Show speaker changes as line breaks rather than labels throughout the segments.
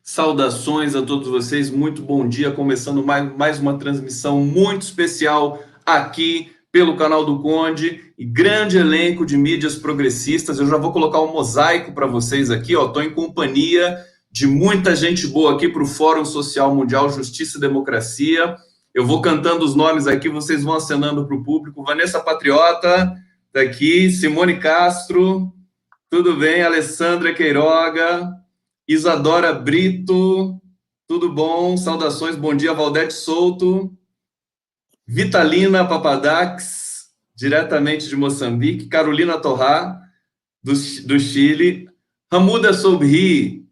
Saudações a todos vocês, muito bom dia, começando mais uma transmissão muito especial aqui pelo canal do Conde e grande elenco de mídias progressistas. Eu já vou colocar um mosaico para vocês aqui, ó. Estou em companhia de muita gente boa aqui para o Fórum Social Mundial Justiça e Democracia. Eu vou cantando os nomes aqui, vocês vão acenando para o público. Vanessa Patriota, tá aqui, Simone Castro, tudo bem? Alessandra Queiroga, Isadora Brito, tudo bom? Saudações, bom dia, Valdete Souto, Vitalina Papadax, diretamente de Moçambique, Carolina Torrá, do Chile, Hamuda Sobri,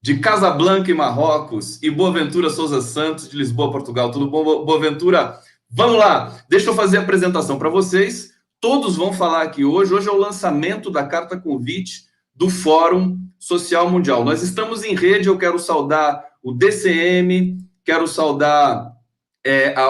de Casablanca, em Marrocos, e Boaventura Souza Santos, de Lisboa, Portugal. Tudo bom, Boaventura? Vamos lá, deixa eu fazer a apresentação para vocês. Todos vão falar aqui hoje. Hoje é o lançamento da carta convite do Fórum Social Mundial. Nós estamos em rede, eu quero saudar o DCM, quero saudar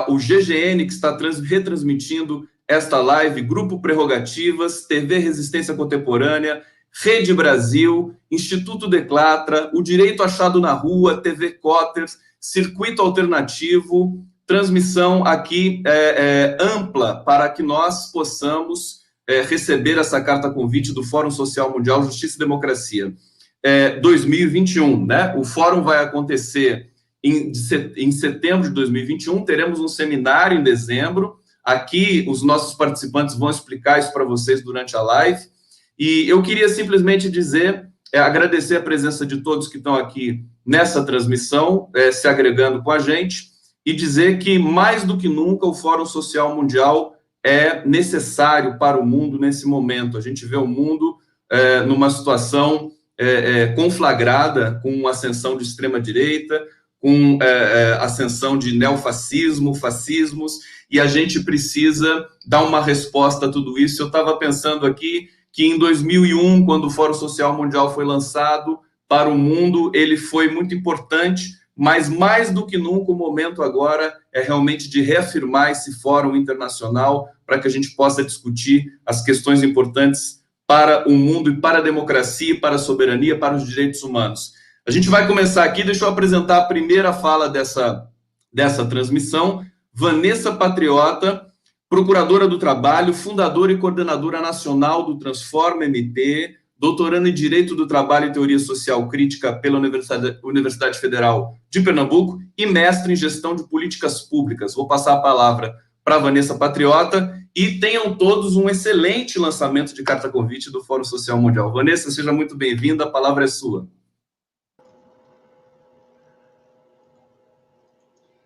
o GGN, que está retransmitindo esta live, Grupo Prerrogativas, TV Resistência Contemporânea, Rede Brasil, Instituto Declatra, O Direito Achado na Rua, TV Cotters, Circuito Alternativo, transmissão aqui ampla para que nós possamos receber essa carta convite do Fórum Social Mundial Justiça e Democracia 2021, né? O fórum vai acontecer em setembro de 2021, teremos um seminário em dezembro. Aqui os nossos participantes vão explicar isso para vocês durante a live. E eu queria simplesmente dizer, agradecer a presença de todos que estão aqui nessa transmissão, se agregando com a gente, e dizer que, mais do que nunca, o Fórum Social Mundial é necessário para o mundo nesse momento. A gente vê o mundo numa situação conflagrada, com ascensão de extrema-direita, com ascensão de neofascismo, fascismos, e a gente precisa dar uma resposta a tudo isso. Eu estava pensando aqui que em 2001, quando o Fórum Social Mundial foi lançado para o mundo, ele foi muito importante, mas mais do que nunca o momento agora é realmente de reafirmar esse fórum internacional para que a gente possa discutir as questões importantes para o mundo e para a democracia, para a soberania, para os direitos humanos. A gente vai começar aqui, deixa eu apresentar a primeira fala dessa transmissão, Vanessa Patriota, procuradora do Trabalho, fundadora e coordenadora nacional do Transforma MP, doutoranda em Direito do Trabalho e Teoria Social Crítica pela Universidade Federal de Pernambuco e mestre em Gestão de Políticas Públicas. Vou passar a palavra para a Vanessa Patriota e tenham todos um excelente lançamento de carta convite do Fórum Social Mundial. Vanessa, seja muito bem-vinda, a palavra é sua.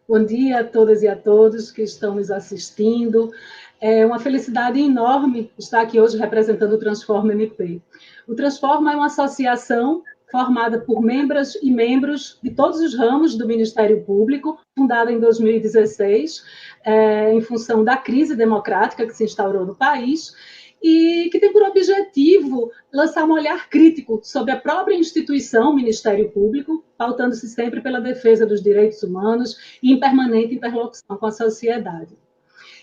Bom dia a todas e a todos que estão nos assistindo. É uma felicidade enorme estar aqui hoje representando o Transforma MP. O Transforma é uma associação formada por membros e membros de todos os ramos do Ministério Público, fundada em 2016, em função da crise democrática que se instaurou no país, e que tem por objetivo lançar um olhar crítico sobre a própria instituição Ministério Público, pautando-se sempre pela defesa dos direitos humanos e em permanente interlocução com a sociedade.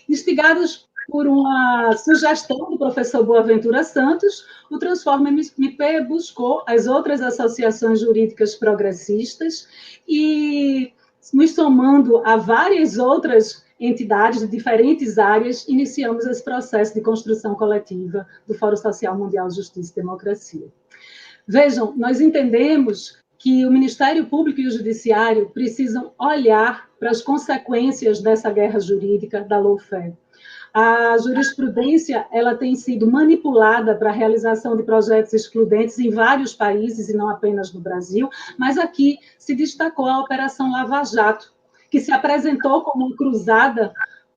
Instigados por uma sugestão do professor Boaventura Santos, o Transforma MP buscou as outras associações jurídicas progressistas e, nos somando a várias outras entidades de diferentes áreas, iniciamos esse processo de construção coletiva do Fórum Social Mundial Justiça e Democracia. Vejam, nós entendemos que o Ministério Público e o Judiciário precisam olhar para as consequências dessa guerra jurídica da lawfare. A jurisprudência ela tem sido manipulada para a realização de projetos excludentes em vários países, e não apenas no Brasil, mas aqui se destacou a Operação Lava Jato, que se apresentou como uma cruzada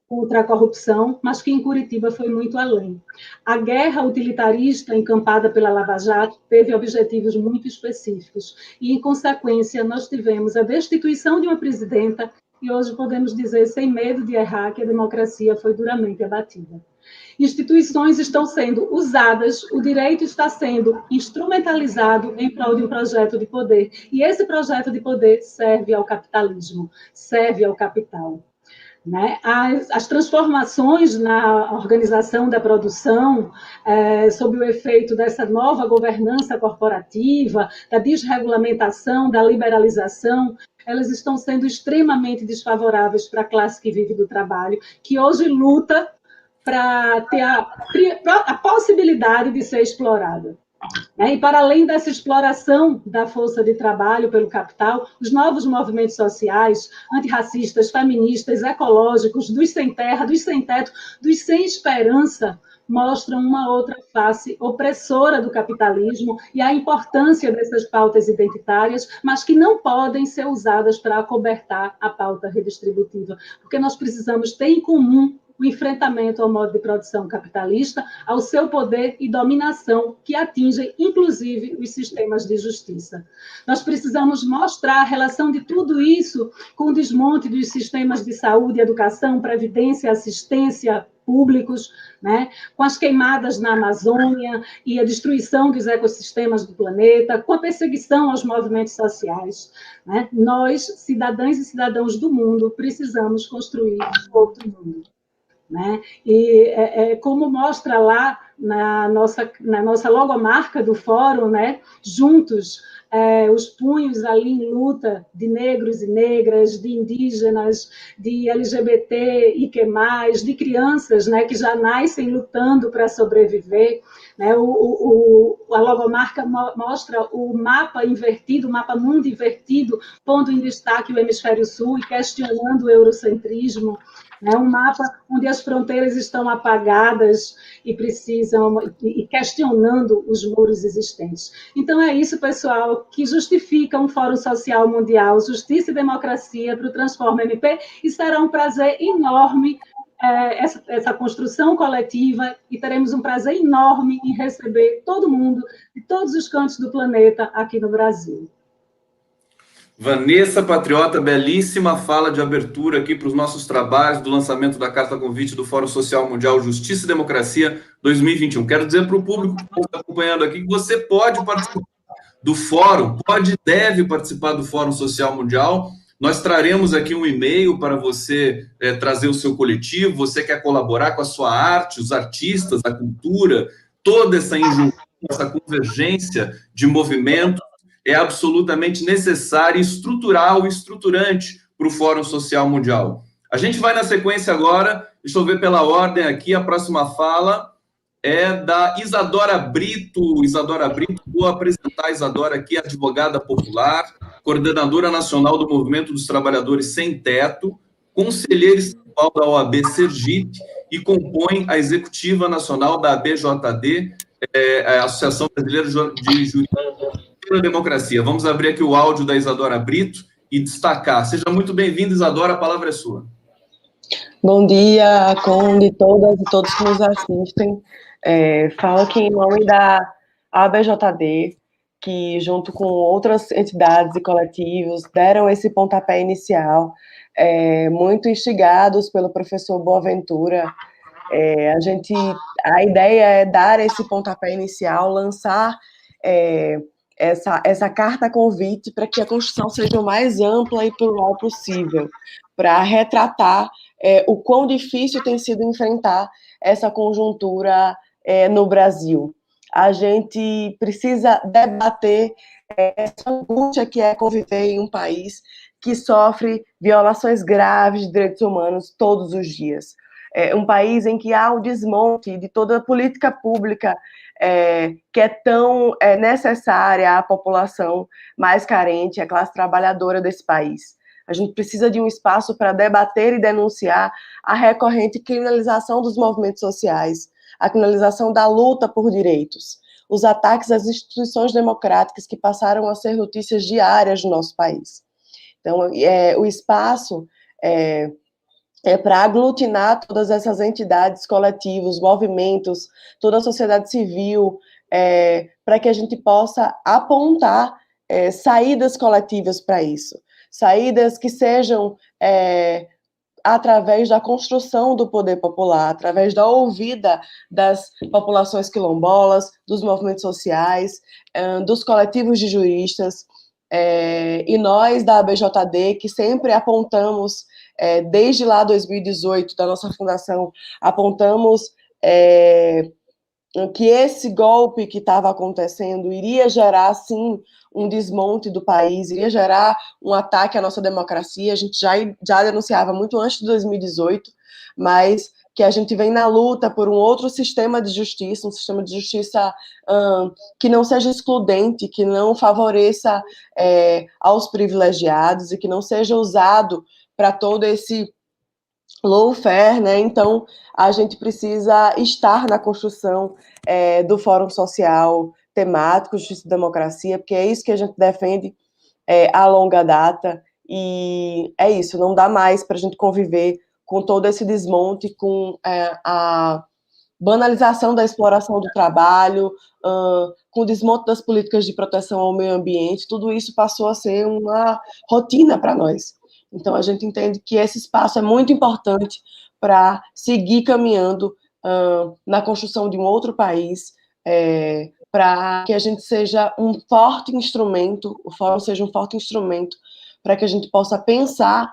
contra a corrupção, mas que em Curitiba foi muito além. A guerra utilitarista encampada pela Lava Jato teve objetivos muito específicos e, em consequência, nós tivemos a destituição de uma presidenta e hoje podemos dizer, sem medo de errar, que a democracia foi duramente abatida. Instituições estão sendo usadas, o direito está sendo instrumentalizado em prol de um projeto de poder, e esse projeto de poder serve ao capitalismo, serve ao capital. né? As transformações na organização da produção, sob o efeito dessa nova governança corporativa, da desregulamentação, da liberalização, elas estão sendo extremamente desfavoráveis para a classe que vive do trabalho, que hoje luta para ter a possibilidade de ser explorada. E para além dessa exploração da força de trabalho pelo capital, os novos movimentos sociais, antirracistas, feministas, ecológicos, dos sem terra, dos sem teto, dos sem esperança, mostram uma outra face opressora do capitalismo e a importância dessas pautas identitárias, mas que não podem ser usadas para acobertar a pauta redistributiva, porque nós precisamos ter em comum o enfrentamento ao modo de produção capitalista, ao seu poder e dominação, que atingem, inclusive, os sistemas de justiça. Nós precisamos mostrar a relação de tudo isso com o desmonte dos sistemas de saúde, educação, previdência, assistência públicos, né? Com as queimadas na Amazônia e a destruição dos ecossistemas do planeta, com a perseguição aos movimentos sociais, né? Nós, cidadãs e cidadãos do mundo, precisamos construir outro mundo. Né? E como mostra lá na nossa logomarca do fórum, né? Juntos, os punhos ali em luta de negros e negras, de indígenas, de LGBT e que mais, de crianças, né? Que já nascem lutando para sobreviver. Né? A logomarca mostra o mapa invertido, o mapa mundo invertido, pondo em destaque o hemisfério sul e questionando o eurocentrismo. Um mapa onde as fronteiras estão apagadas e questionando os muros existentes. Então, é isso, pessoal, que justifica um Fórum Social Mundial, Justiça e Democracia para o Transforma MP, e será um prazer enorme essa construção coletiva, e teremos um prazer enorme em receber todo mundo, de todos os cantos do planeta, aqui no Brasil.
Vanessa Patriota, belíssima fala de abertura aqui para os nossos trabalhos do lançamento da Carta Convite do Fórum Social Mundial Justiça e Democracia 2021. Quero dizer para o público que está acompanhando aqui que você pode participar do fórum, pode e deve participar do Fórum Social Mundial. Nós traremos aqui um e-mail para você trazer o seu coletivo, você quer colaborar com a sua arte, os artistas, a cultura, toda essa injunção, essa convergência de movimentos é absolutamente necessário e estrutural, estruturante para o Fórum Social Mundial. A gente vai na sequência agora, deixa eu ver pela ordem aqui, a próxima fala é da Isadora Brito. Isadora Brito, vou apresentar a Isadora aqui, advogada popular, coordenadora nacional do Movimento dos Trabalhadores Sem Teto, conselheira estadual da OAB Sergipe e compõe a executiva nacional da ABJD, a Associação Brasileira de Juristas pela Democracia. Vamos abrir aqui o áudio da Isadora Brito e destacar. Seja muito bem-vinda, Isadora, a palavra é sua.
Bom dia, Conde, todas e todos que nos assistem. Falo aqui em nome da ABJD, que junto com outras entidades e coletivos deram esse pontapé inicial, muito instigados pelo professor Boaventura. A ideia é dar esse pontapé inicial, lançar essa carta convite para que a construção seja o mais ampla e plural possível, para retratar o quão difícil tem sido enfrentar essa conjuntura no Brasil. A gente precisa debater essa angústia que é conviver em um país que sofre violações graves de direitos humanos todos os dias. Um país em que há o desmonte de toda a política pública que é tão necessária à população mais carente, à classe trabalhadora desse país. A gente precisa de um espaço para debater e denunciar a recorrente criminalização dos movimentos sociais, a criminalização da luta por direitos, os ataques às instituições democráticas que passaram a ser notícias diárias no nosso país. Então, o espaço para aglutinar todas essas entidades, coletivos, movimentos, toda a sociedade civil, para que a gente possa apontar saídas coletivas para isso. Saídas que sejam através da construção do poder popular, através da ouvida das populações quilombolas, dos movimentos sociais, dos coletivos de juristas, e nós da ABJD, que sempre apontamos desde lá 2018, da nossa fundação, apontamos que esse golpe que estava acontecendo iria gerar, sim, um desmonte do país, iria gerar um ataque à nossa democracia. A gente já denunciava muito antes de 2018, mas que a gente vem na luta por um outro sistema de justiça, um sistema de justiça que não seja excludente, que não favoreça aos privilegiados e que não seja usado para todo esse lawfare, né? Então, a gente precisa estar na construção do Fórum Social Temático, Justiça e Democracia, porque é isso que a gente defende a longa data, e é isso, não dá mais para a gente conviver com todo esse desmonte, com a banalização da exploração do trabalho, com o desmonte das políticas de proteção ao meio ambiente. Tudo isso passou a ser uma rotina para nós. Então, a gente entende que esse espaço é muito importante para seguir caminhando na construção de um outro país, para que a gente seja um forte instrumento, o Fórum seja um forte instrumento para que a gente possa pensar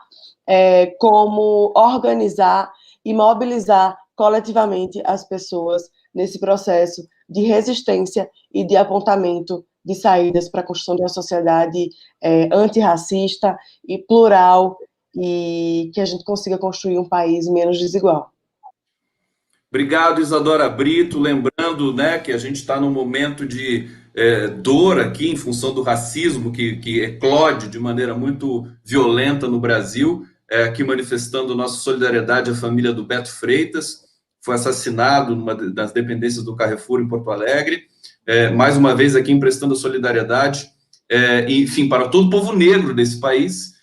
como organizar e mobilizar coletivamente as pessoas nesse processo de resistência e de apontamento de saídas para a construção de uma sociedade antirracista e plural, e que a gente consiga construir um país menos desigual.
Obrigado, Isadora Brito. Lembrando, né, que a gente está num momento de dor aqui em função do racismo que eclode de maneira muito violenta no Brasil, aqui manifestando nossa solidariedade à família do Beto Freitas, que foi assassinado numa das dependências do Carrefour em Porto Alegre. Mais uma vez aqui emprestando a solidariedade, enfim, para todo o povo negro desse país,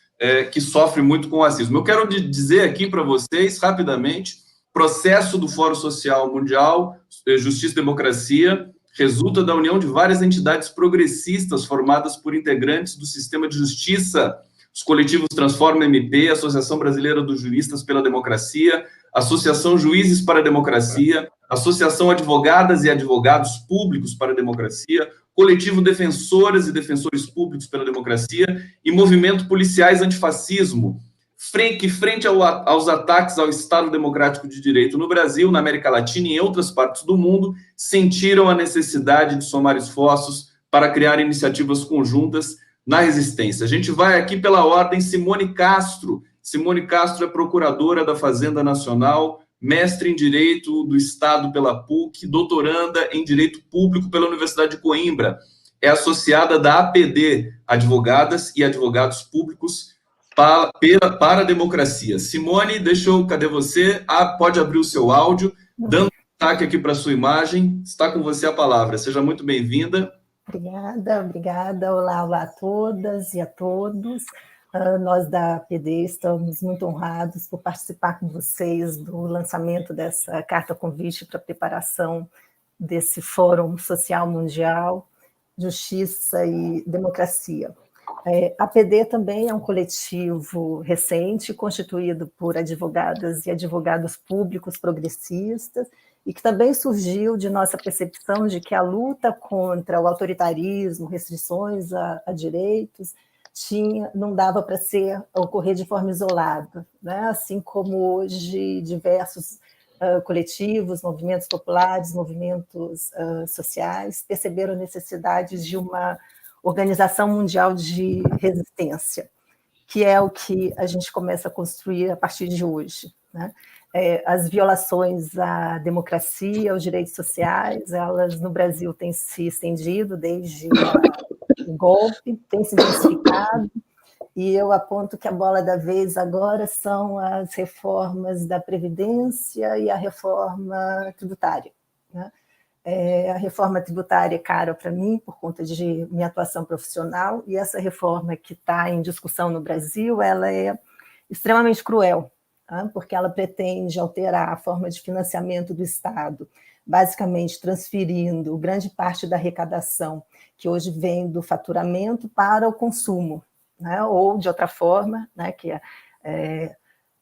que sofre muito com o racismo. Eu quero dizer aqui para vocês, rapidamente, processo do Fórum Social Mundial, Justiça e Democracia, resulta da união de várias entidades progressistas formadas por integrantes do sistema de justiça, os coletivos Transforma MP, Associação Brasileira dos Juristas pela Democracia, Associação Juízes para a Democracia, Associação Advogadas e Advogados Públicos para a Democracia, Coletivo Defensoras e Defensores Públicos pela Democracia e Movimento Policiais Antifascismo, frente aos ataques ao Estado Democrático de Direito no Brasil, na América Latina e em outras partes do mundo, sentiram a necessidade de somar esforços para criar iniciativas conjuntas na resistência. A gente vai aqui pela ordem. Simone Castro. Simone Castro é procuradora da Fazenda Nacional, mestre em Direito do Estado pela PUC, doutoranda em Direito Público pela Universidade de Coimbra. É associada da APD, Advogadas e Advogados Públicos para a Democracia. Simone, cadê você? Pode abrir o seu áudio, dando destaque aqui para a sua imagem. Está com você a palavra. Seja muito bem-vinda.
Obrigada. Olá a todas e a todos. Nós da APD estamos muito honrados por participar com vocês do lançamento dessa carta-convite para a preparação desse Fórum Social Mundial, Justiça e Democracia. A APD também é um coletivo recente, constituído por advogadas e advogados públicos progressistas, e que também surgiu de nossa percepção de que a luta contra o autoritarismo, restrições a direitos, não dava para ocorrer de forma isolada, né? Assim como hoje diversos coletivos, movimentos populares, movimentos sociais perceberam a necessidade de uma organização mundial de resistência, que é o que a gente começa a construir a partir de hoje, né? As violações à democracia, aos direitos sociais, elas no Brasil têm se estendido desde o golpe, têm se intensificado, e eu aponto que a bola da vez agora são as reformas da Previdência e a reforma tributária, né? A reforma tributária é cara para mim, por conta de minha atuação profissional, e essa reforma que está em discussão no Brasil, ela é extremamente cruel, tá? Porque ela pretende alterar a forma de financiamento do Estado, basicamente transferindo grande parte da arrecadação, que hoje vem do faturamento, para o consumo, né? Ou, de outra forma, né, que é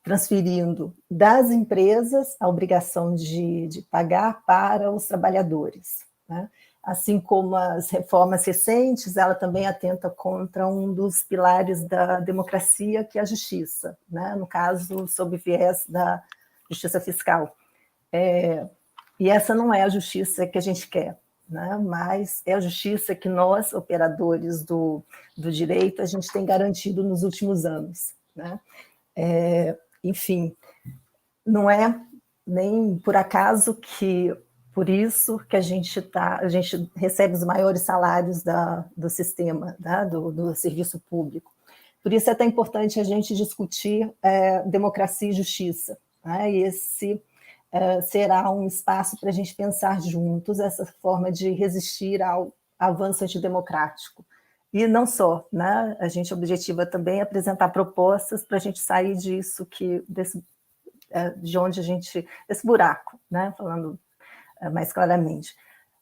transferindo das empresas a obrigação de pagar para os trabalhadores, né? assim como as reformas recentes, ela também atenta contra um dos pilares da democracia, que é a justiça, né? No caso, sob viés da justiça fiscal. E essa não é a justiça que a gente quer, né? Mas é a justiça que nós, operadores do direito, a gente tem garantido nos últimos anos, né? Enfim, não é nem por acaso que, por isso que a gente recebe os maiores salários do sistema, né? do serviço público. Por isso é tão importante a gente discutir democracia e justiça, né? E esse será um espaço para a gente pensar juntos essa forma de resistir ao avanço antidemocrático. E não só, né? A gente objetiva também apresentar propostas para a gente sair disso, de onde a gente... desse buraco, né? Falando mais claramente.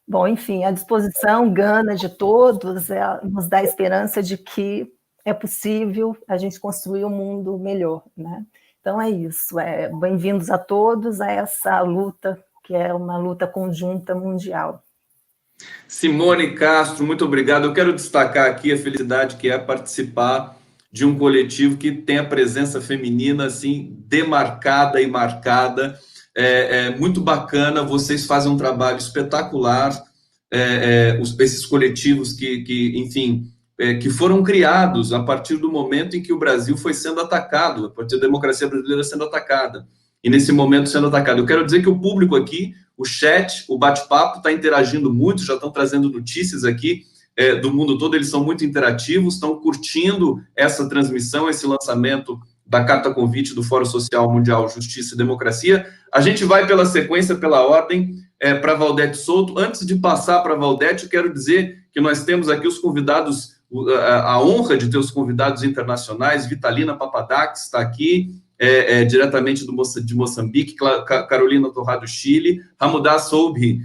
Bom, enfim, a disposição gana de todos nos dá a esperança de que é possível a gente construir um mundo melhor, né? Então é isso, bem-vindos a todos a essa luta, que é uma luta conjunta mundial.
Simone Castro, muito obrigado. Eu quero destacar aqui a felicidade que é participar de um coletivo que tem a presença feminina assim demarcada e marcada. É muito bacana, vocês fazem um trabalho espetacular, esses coletivos enfim, que foram criados a partir do momento em que o Brasil foi sendo atacado, a partir da democracia brasileira sendo atacada, e nesse momento sendo atacado. Eu quero dizer que o público aqui, o chat, o bate-papo está interagindo muito, já estão trazendo notícias aqui do mundo todo, eles são muito interativos, estão curtindo essa transmissão, esse lançamento da Carta Convite do Fórum Social Mundial Justiça e Democracia. A gente vai pela sequência, pela ordem, para Valdete Souto. Antes de passar para Valdete, eu quero dizer que nós temos aqui os convidados, a honra de ter os convidados internacionais. Vitalina Papadakis está aqui, diretamente de Moçambique, Carolina Torrado, Chile, Hamouda Soubry,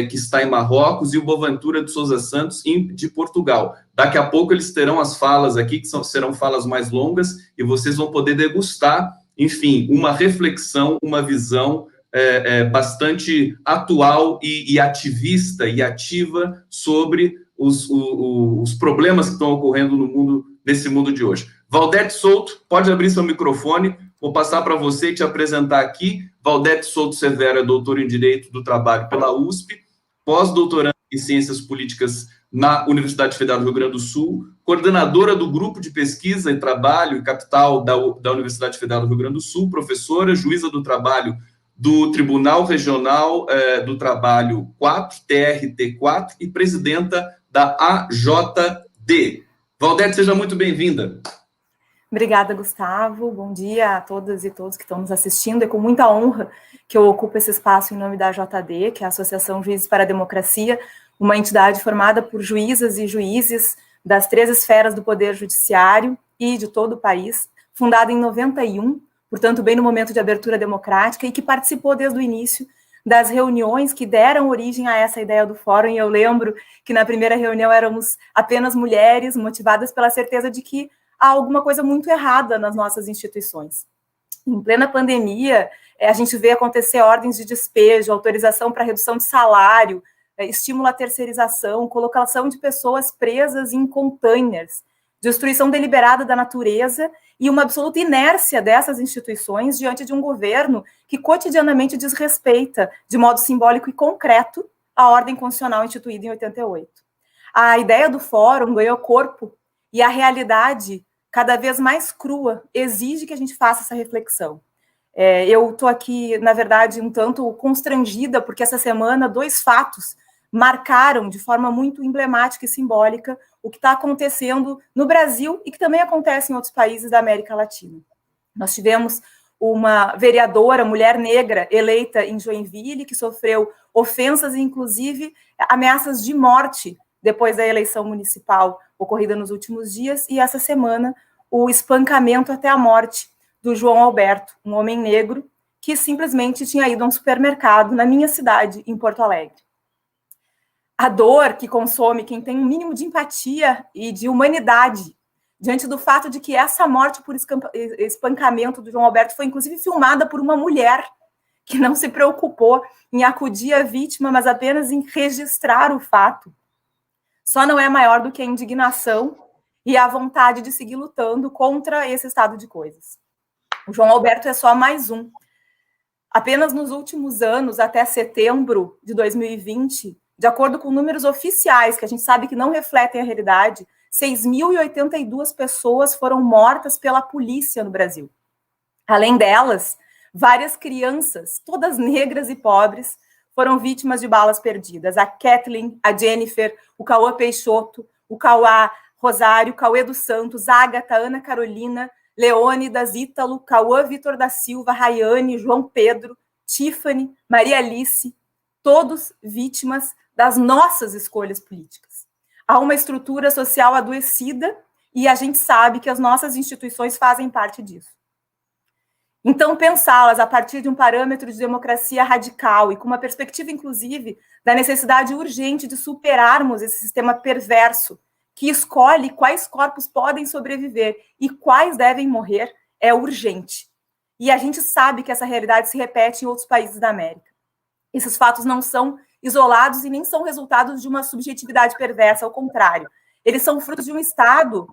que está em Marrocos, e o Boaventura de Souza Santos, de Portugal. Daqui a pouco eles terão as falas aqui, que serão falas mais longas, e vocês vão poder degustar, enfim, uma reflexão, uma visão bastante atual e ativista e ativa sobre os problemas que estão ocorrendo no mundo, nesse mundo de hoje. Valdete Souto, pode abrir seu microfone, vou passar para você e te apresentar aqui. Valdete Souto Severo é doutor em Direito do Trabalho pela USP, pós-doutoranda em Ciências Políticas na Universidade Federal do Rio Grande do Sul, coordenadora do Grupo de Pesquisa em Trabalho e Capital da Universidade Federal do Rio Grande do Sul, professora, juíza do trabalho do Tribunal Regional do Trabalho 4, TRT 4, e presidenta da AJD. Valdete, seja muito bem-vinda.
Obrigada, Gustavo. Bom dia a todas e todos que estão nos assistindo. É com muita honra que eu ocupo esse espaço em nome da AJD, que é a Associação Juízes para a Democracia, uma entidade formada por juízas e juízes das 3 esferas do Poder Judiciário e de todo o país, fundada em 91, portanto, bem no momento de abertura democrática, e que participou desde o início das reuniões que deram origem a essa ideia do fórum. E eu lembro que na primeira reunião éramos apenas mulheres, motivadas pela certeza de que há alguma coisa muito errada nas nossas instituições. Em plena pandemia, a gente vê acontecer ordens de despejo, autorização para redução de salário, estímulo à terceirização, colocação de pessoas presas em containers, destruição deliberada da natureza e uma absoluta inércia dessas instituições diante de um governo que cotidianamente desrespeita, de modo simbólico e concreto, a ordem constitucional instituída em 88. A ideia do fórum ganhou corpo e a realidade, cada vez mais crua, exige que a gente faça essa reflexão. Eu estou aqui, na verdade, um tanto constrangida, porque essa semana 2 fatos marcaram de forma muito emblemática e simbólica o que está acontecendo no Brasil e que também acontece em outros países da América Latina. Nós tivemos uma vereadora, mulher negra, eleita em Joinville, que sofreu ofensas e, inclusive, ameaças de morte depois da eleição municipal ocorrida nos últimos dias, e essa semana o espancamento até a morte do João Alberto, um homem negro que simplesmente tinha ido a um supermercado na minha cidade, em Porto Alegre. A dor que consome quem tem um mínimo de empatia e de humanidade diante do fato de que essa morte por espancamento do João Alberto foi, inclusive, filmada por uma mulher que não se preocupou em acudir a vítima, mas apenas em registrar o fato, só não é maior do que a indignação e a vontade de seguir lutando contra esse estado de coisas. O João Alberto é só mais um. Apenas nos últimos anos, até setembro de 2020, de acordo com números oficiais, que a gente sabe que não refletem a realidade, 6.082 pessoas foram mortas pela polícia no Brasil. Além delas, várias crianças, todas negras e pobres, foram vítimas de balas perdidas. A Kathleen, a Jennifer, o Cauã Peixoto, o Cauã Rosário, Cauê dos Santos, Ágata, Ana Carolina, Leônidas, Ítalo, Cauã Vitor da Silva, Rayane, João Pedro, Tiffany, Maria Alice, todos vítimas das nossas escolhas políticas. Há uma estrutura social adoecida e a gente sabe que as nossas instituições fazem parte disso. Então, pensá-las a partir de um parâmetro de democracia radical e com uma perspectiva, inclusive, da necessidade urgente de superarmos esse sistema perverso que escolhe quais corpos podem sobreviver e quais devem morrer, é urgente. E a gente sabe que essa realidade se repete em outros países da América. Esses fatos não são isolados e nem são resultados de uma subjetividade perversa, ao contrário. Eles são frutos de um Estado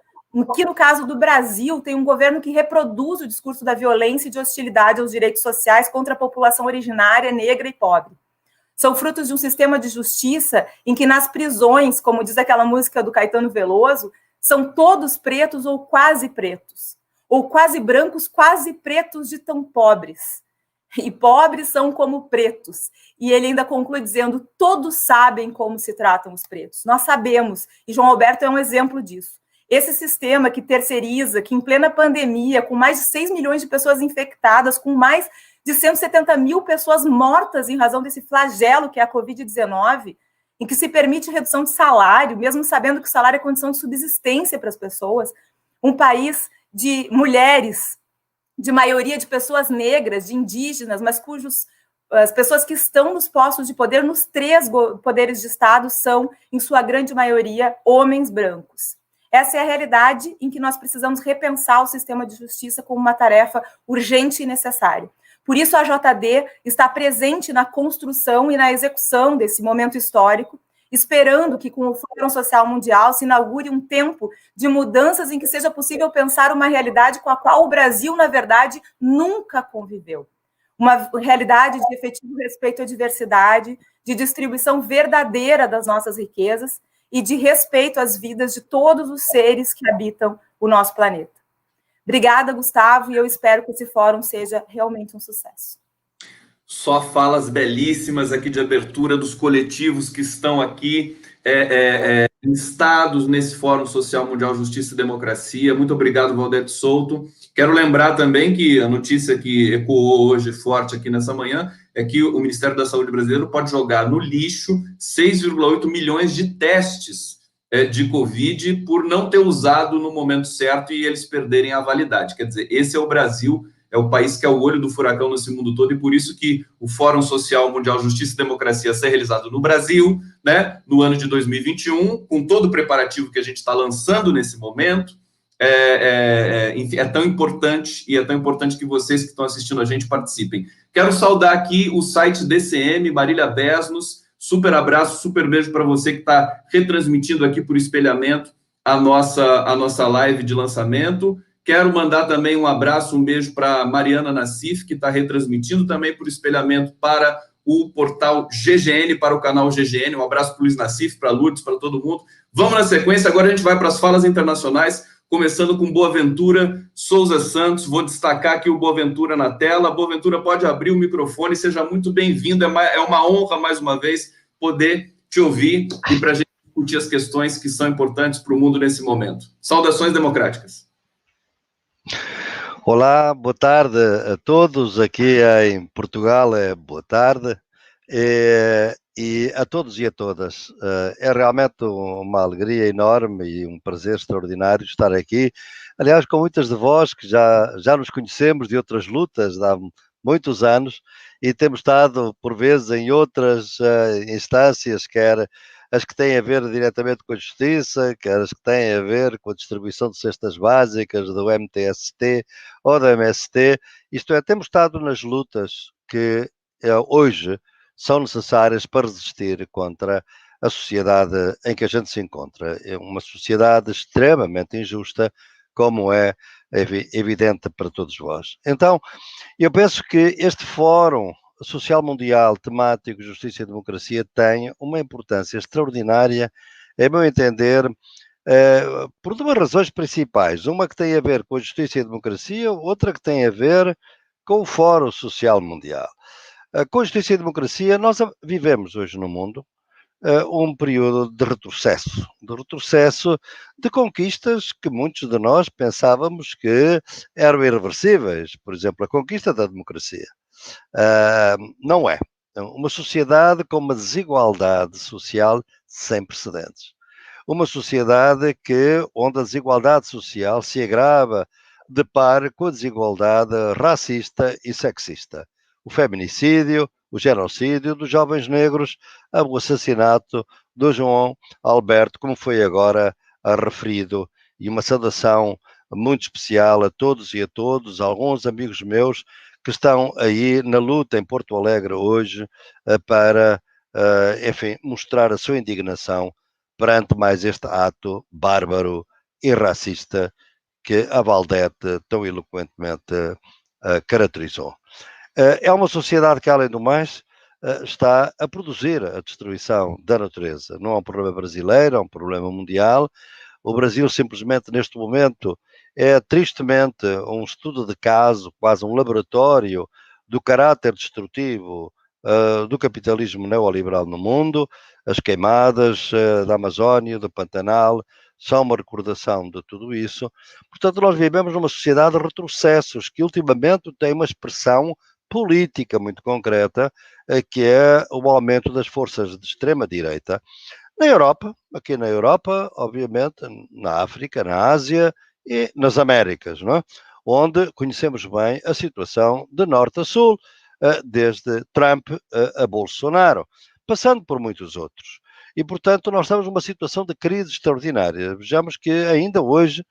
que, no caso do Brasil, tem um governo que reproduz o discurso da violência e de hostilidade aos direitos sociais contra a população originária, negra e pobre. São frutos de um sistema de justiça em que nas prisões, como diz aquela música do Caetano Veloso, são todos pretos ou quase pretos, ou quase brancos, quase pretos de tão pobres. E pobres são como pretos. E ele ainda conclui dizendo, todos sabem como se tratam os pretos. Nós sabemos, e João Alberto é um exemplo disso. Esse sistema que terceiriza, que em plena pandemia, com mais de 6 milhões de pessoas infectadas, com mais de 170 mil pessoas mortas em razão desse flagelo que é a Covid-19, em que se permite redução de salário, mesmo sabendo que o salário é condição de subsistência para as pessoas, um país de mulheres, de maioria de pessoas negras, de indígenas, mas as pessoas que estão nos postos de poder, nos 3 poderes de Estado, são, em sua grande maioria, homens brancos. Essa é a realidade em que nós precisamos repensar o sistema de justiça como uma tarefa urgente e necessária. Por isso, a JD está presente na construção e na execução desse momento histórico, esperando que, com o Fórum Social Mundial, se inaugure um tempo de mudanças em que seja possível pensar uma realidade com a qual o Brasil, na verdade, nunca conviveu. Uma realidade de efetivo respeito à diversidade, de distribuição verdadeira das nossas riquezas e de respeito às vidas de todos os seres que habitam o nosso planeta. Obrigada, Gustavo, e eu espero que esse fórum seja realmente um sucesso.
Só falas belíssimas aqui de abertura dos coletivos que estão aqui listados nesse Fórum Social Mundial Justiça e Democracia. Muito obrigado, Valdete Souto. Quero lembrar também que a notícia que ecoou hoje forte aqui nessa manhã é que o Ministério da Saúde brasileiro pode jogar no lixo 6,8 milhões de testes de Covid por não ter usado no momento certo e eles perderem a validade. Quer dizer, esse é o Brasil, é o país que é o olho do furacão nesse mundo todo, e por isso que o Fórum Social Mundial Justiça e Democracia ser realizado no Brasil, né, no ano de 2021, com todo o preparativo que a gente está lançando nesse momento, enfim, é tão importante, e é tão importante que vocês que estão assistindo a gente participem. Quero saudar aqui o site DCM, Marília Besnos. Super abraço, super beijo para você que está retransmitindo aqui por espelhamento a nossa live de lançamento. Quero mandar também um abraço, um beijo para Mariana Nassif, que está retransmitindo também por espelhamento para o portal GGN, para o canal GGN. Um abraço para o Luiz Nassif, para a Lourdes, para todo mundo. Vamos na sequência, agora a gente vai para as falas internacionais, começando com Boaventura Souza Santos. Vou destacar aqui o Boaventura na tela. Boaventura, pode abrir o microfone, seja muito bem-vindo. É uma honra, mais uma vez, poder te ouvir e para a gente discutir as questões que são importantes para o mundo nesse momento. Saudações democráticas.
Olá, boa tarde a todos. Aqui em Portugal boa tarde. E a todos e a todas, é realmente uma alegria enorme e um prazer extraordinário estar aqui. Aliás, com muitas de vós que já nos conhecemos de outras lutas de há muitos anos e temos estado, por vezes, em outras instâncias, quer as que têm a ver diretamente com a justiça, quer as que têm a ver com a distribuição de cestas básicas do MTST ou da MST. Isto é, temos estado nas lutas que hoje são necessárias para resistir contra a sociedade em que a gente se encontra. É uma sociedade extremamente injusta, como é evidente para todos vós. Então, eu penso que este Fórum Social Mundial temático Justiça e Democracia tem uma importância extraordinária, a meu entender, por duas razões principais. Uma que tem a ver com a justiça e a democracia, outra que tem a ver com o Fórum Social Mundial. Com a justiça e a democracia, nós vivemos hoje no mundo um período de retrocesso de conquistas que muitos de nós pensávamos que eram irreversíveis. Por exemplo, a conquista da democracia. Não é. Uma sociedade com uma desigualdade social sem precedentes. Uma sociedade onde a desigualdade social se agrava de par com a desigualdade racista e sexista. O feminicídio, o genocídio dos jovens negros, o assassinato do João Alberto, como foi agora referido, e uma saudação muito especial a todos e a todos, alguns amigos meus que estão aí na luta em Porto Alegre hoje para, enfim, mostrar a sua indignação perante mais este ato bárbaro e racista que a Valdete tão eloquentemente caracterizou. É uma sociedade que, além do mais, está a produzir a destruição da natureza. Não é um problema brasileiro, é um problema mundial. O Brasil, simplesmente, neste momento, é tristemente um estudo de caso, quase um laboratório do caráter destrutivo do capitalismo neoliberal no mundo. As queimadas da Amazónia, do Pantanal, são uma recordação de tudo isso. Portanto, nós vivemos numa sociedade de retrocessos, que ultimamente tem uma expressão política muito concreta, que é o aumento das forças de extrema-direita. Na Europa, aqui na Europa, obviamente, na África, na Ásia e nas Américas, não é? Onde conhecemos bem a situação de norte a sul, desde Trump a Bolsonaro, passando por muitos outros. E, portanto, nós estamos numa situação de crise extraordinária. Vejamos que ainda hoje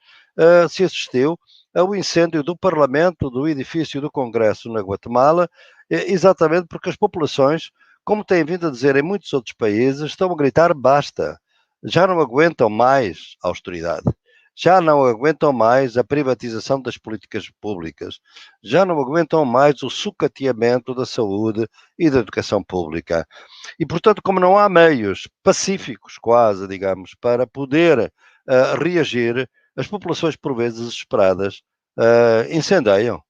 se assistiu ao incêndio do Parlamento, do edifício do Congresso na Guatemala, exatamente porque as populações, como têm vindo a dizer em muitos outros países, estão a gritar basta. Já não aguentam mais a austeridade. Já não aguentam mais a privatização das políticas públicas. Já não aguentam mais o sucateamento da saúde e da educação pública. E, portanto, como não há meios pacíficos, quase, digamos, para poder reagir, as populações, por vezes desesperadas, incendeiam,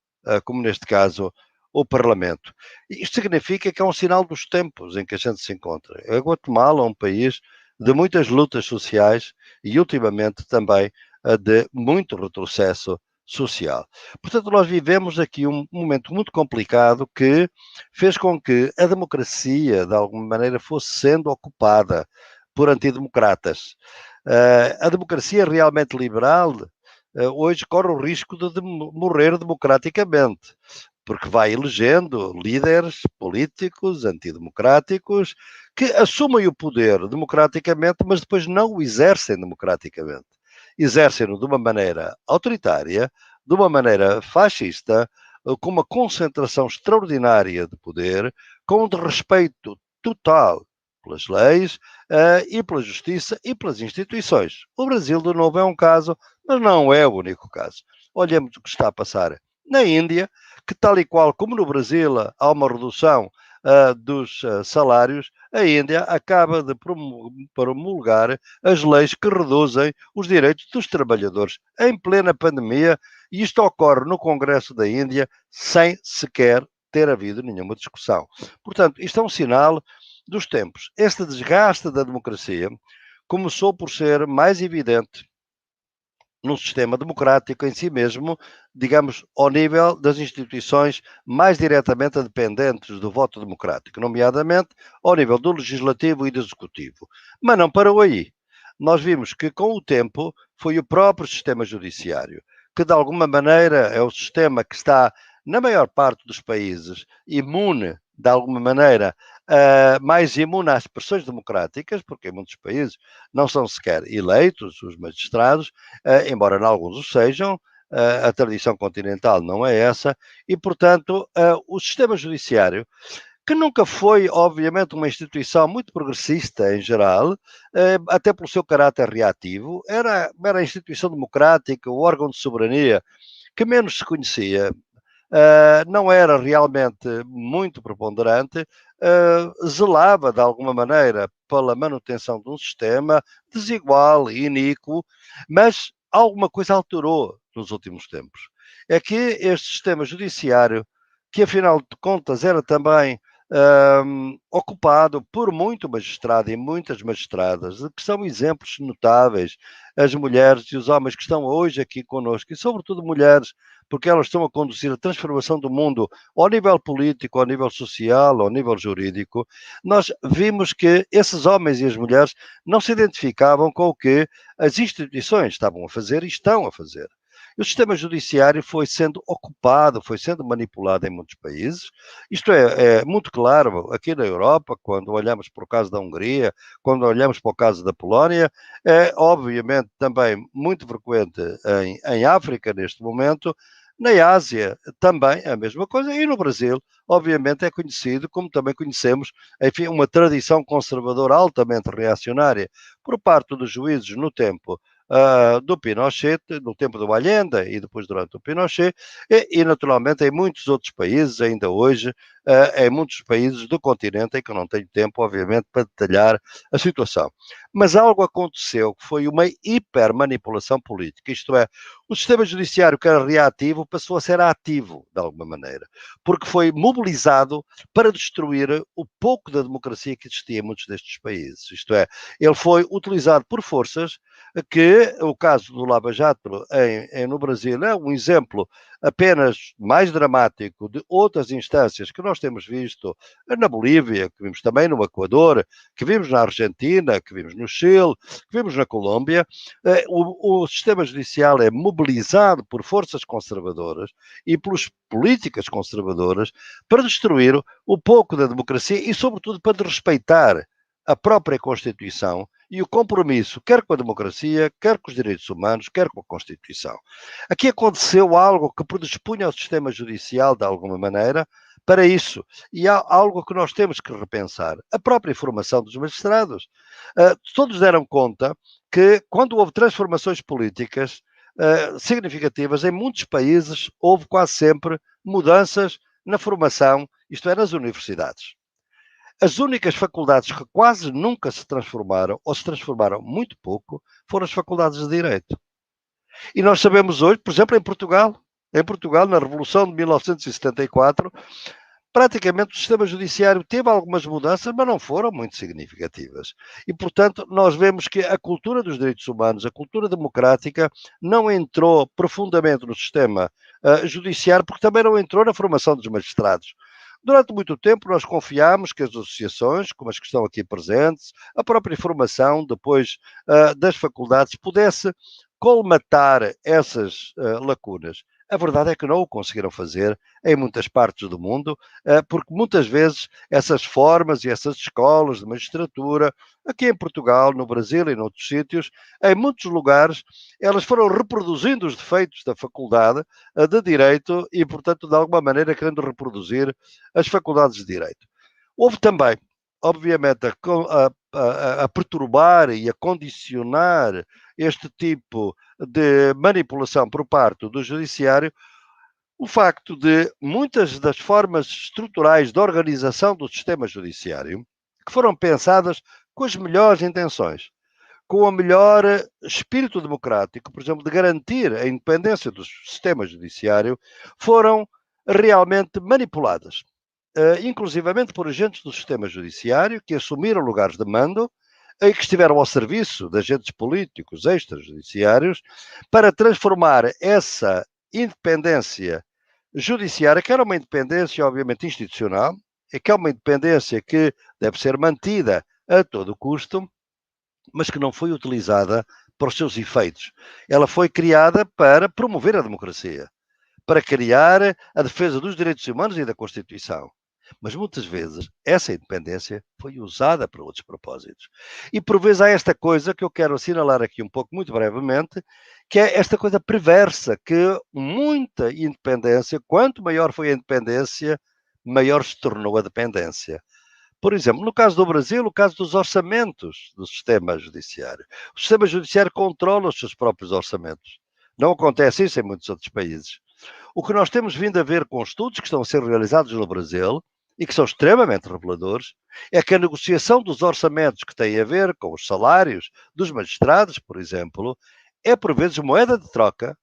como neste caso, o Parlamento. Isto significa que é um sinal dos tempos em que a gente se encontra. A Guatemala é um país de muitas lutas sociais e, ultimamente, também de muito retrocesso social. Portanto, nós vivemos aqui um momento muito complicado que fez com que a democracia, de alguma maneira, fosse sendo ocupada por antidemocratas. A democracia realmente liberal hoje corre o risco de morrer democraticamente, porque vai elegendo líderes políticos antidemocráticos que assumem o poder democraticamente, mas depois não o exercem democraticamente. Exercem-no de uma maneira autoritária, de uma maneira fascista, com uma concentração extraordinária de poder, com um desrespeito total pelas leis e pela justiça e pelas instituições. O Brasil, de novo, é um caso, mas não é o único caso. Olhemos o que está a passar na Índia, que tal e qual como no Brasil há uma redução dos salários, a Índia acaba de promulgar as leis que reduzem os direitos dos trabalhadores em plena pandemia, e isto ocorre no Congresso da Índia sem sequer ter havido nenhuma discussão. Portanto, isto é um sinal dos tempos. Este desgaste da democracia começou por ser mais evidente num sistema democrático em si mesmo, digamos, ao nível das instituições mais diretamente dependentes do voto democrático, nomeadamente ao nível do legislativo e do executivo. Mas não parou aí. Nós vimos que, com o tempo, foi o próprio sistema judiciário, que de alguma maneira é o sistema que está, na maior parte dos países, imune, de alguma maneira, mais imune às pressões democráticas, porque em muitos países não são sequer eleitos os magistrados, embora em alguns o sejam, a tradição continental não é essa, e, portanto, o sistema judiciário, que nunca foi, obviamente, uma instituição muito progressista em geral, até pelo seu caráter reativo, era a instituição democrática, o órgão de soberania que menos se conhecia, não era realmente muito preponderante, zelava de alguma maneira pela manutenção de um sistema desigual e iníquo, mas alguma coisa alterou nos últimos tempos. É que este sistema judiciário, que afinal de contas era também ocupado por muito magistrado e muitas magistradas, que são exemplos notáveis, as mulheres e os homens que estão hoje aqui conosco, e sobretudo mulheres, porque elas estão a conduzir a transformação do mundo ao nível político, ao nível social, ao nível jurídico. Nós vimos que esses homens e as mulheres não se identificavam com o que as instituições estavam a fazer e estão a fazer. O sistema judiciário foi sendo ocupado, foi sendo manipulado em muitos países. Isto é muito claro aqui na Europa, quando olhamos para o caso da Hungria, quando olhamos para o caso da Polónia, é obviamente também muito frequente em África neste momento. Na Ásia também a mesma coisa, e no Brasil, obviamente, é conhecido, como também conhecemos, enfim, uma tradição conservadora altamente reacionária por parte dos juízes no tempo do Pinochet, no tempo do Allende e depois durante o Pinochet, e naturalmente em muitos outros países, ainda hoje, em muitos países do continente, em que eu não tenho tempo, obviamente, para detalhar a situação. Mas algo aconteceu que foi uma hipermanipulação política, isto é, o sistema judiciário que era reativo passou a ser ativo, de alguma maneira, porque foi mobilizado para destruir o pouco da democracia que existia em muitos destes países. Isto é, ele foi utilizado por forças que o caso do Lava Jato no Brasil é um exemplo apenas mais dramático de outras instâncias que nós temos visto na Bolívia, que vimos também no Equador, que vimos na Argentina, que vimos no Chile, que vimos na Colômbia. O sistema judicial é mobilizado por forças conservadoras e pelas políticas conservadoras para destruir o pouco da democracia e, sobretudo, para respeitar a própria Constituição e o compromisso, quer com a democracia, quer com os direitos humanos, quer com a Constituição. Aqui aconteceu algo que predispunha o sistema judicial, de alguma maneira, para isso. E há algo que nós temos que repensar. A própria formação dos magistrados. Todos deram conta que, quando houve transformações políticas significativas, em muitos países houve quase sempre mudanças na formação, isto é, nas universidades. As únicas faculdades que quase nunca se transformaram, ou se transformaram muito pouco, foram as faculdades de Direito. E nós sabemos hoje, por exemplo, em Portugal, na Revolução de 1974, praticamente o sistema judiciário teve algumas mudanças, mas não foram muito significativas. E, portanto, nós vemos que a cultura dos direitos humanos, a cultura democrática, não entrou profundamente no sistema judiciário, porque também não entrou na formação dos magistrados. Durante muito tempo nós confiámos que as associações, como as que estão aqui presentes, a própria formação depois das faculdades, pudesse colmatar essas lacunas. A verdade é que não o conseguiram fazer em muitas partes do mundo, porque muitas vezes essas formas e essas escolas de magistratura, aqui em Portugal, no Brasil e noutros sítios, em muitos lugares, elas foram reproduzindo os defeitos da faculdade de Direito e, portanto, de alguma maneira querendo reproduzir as faculdades de Direito. Houve também, obviamente, a perturbar e a condicionar este tipo de manipulação por parte do judiciário, o facto de muitas das formas estruturais de organização do sistema judiciário, que foram pensadas com as melhores intenções, com o melhor espírito democrático, por exemplo, de garantir a independência do sistema judiciário, foram realmente manipuladas, inclusivamente por agentes do sistema judiciário que assumiram lugares de mando e que estiveram ao serviço de agentes políticos extrajudiciários para transformar essa independência judiciária, que era uma independência obviamente institucional, e que é uma independência que deve ser mantida a todo custo, mas que não foi utilizada para os seus efeitos. Ela foi criada para promover a democracia, para criar a defesa dos direitos humanos e da Constituição. Mas muitas vezes essa independência foi usada para outros propósitos. E por vezes há esta coisa que eu quero assinalar aqui um pouco, muito brevemente, que é esta coisa perversa, que muita independência, quanto maior foi a independência, maior se tornou a dependência. Por exemplo, no caso do Brasil, o caso dos orçamentos do sistema judiciário. O sistema judiciário controla os seus próprios orçamentos. Não acontece isso em muitos outros países. O que nós temos vindo a ver com estudos que estão a ser realizados no Brasil, e que são extremamente reveladores, é que a negociação dos orçamentos que têm a ver com os salários dos magistrados, por exemplo, é por vezes moeda de troca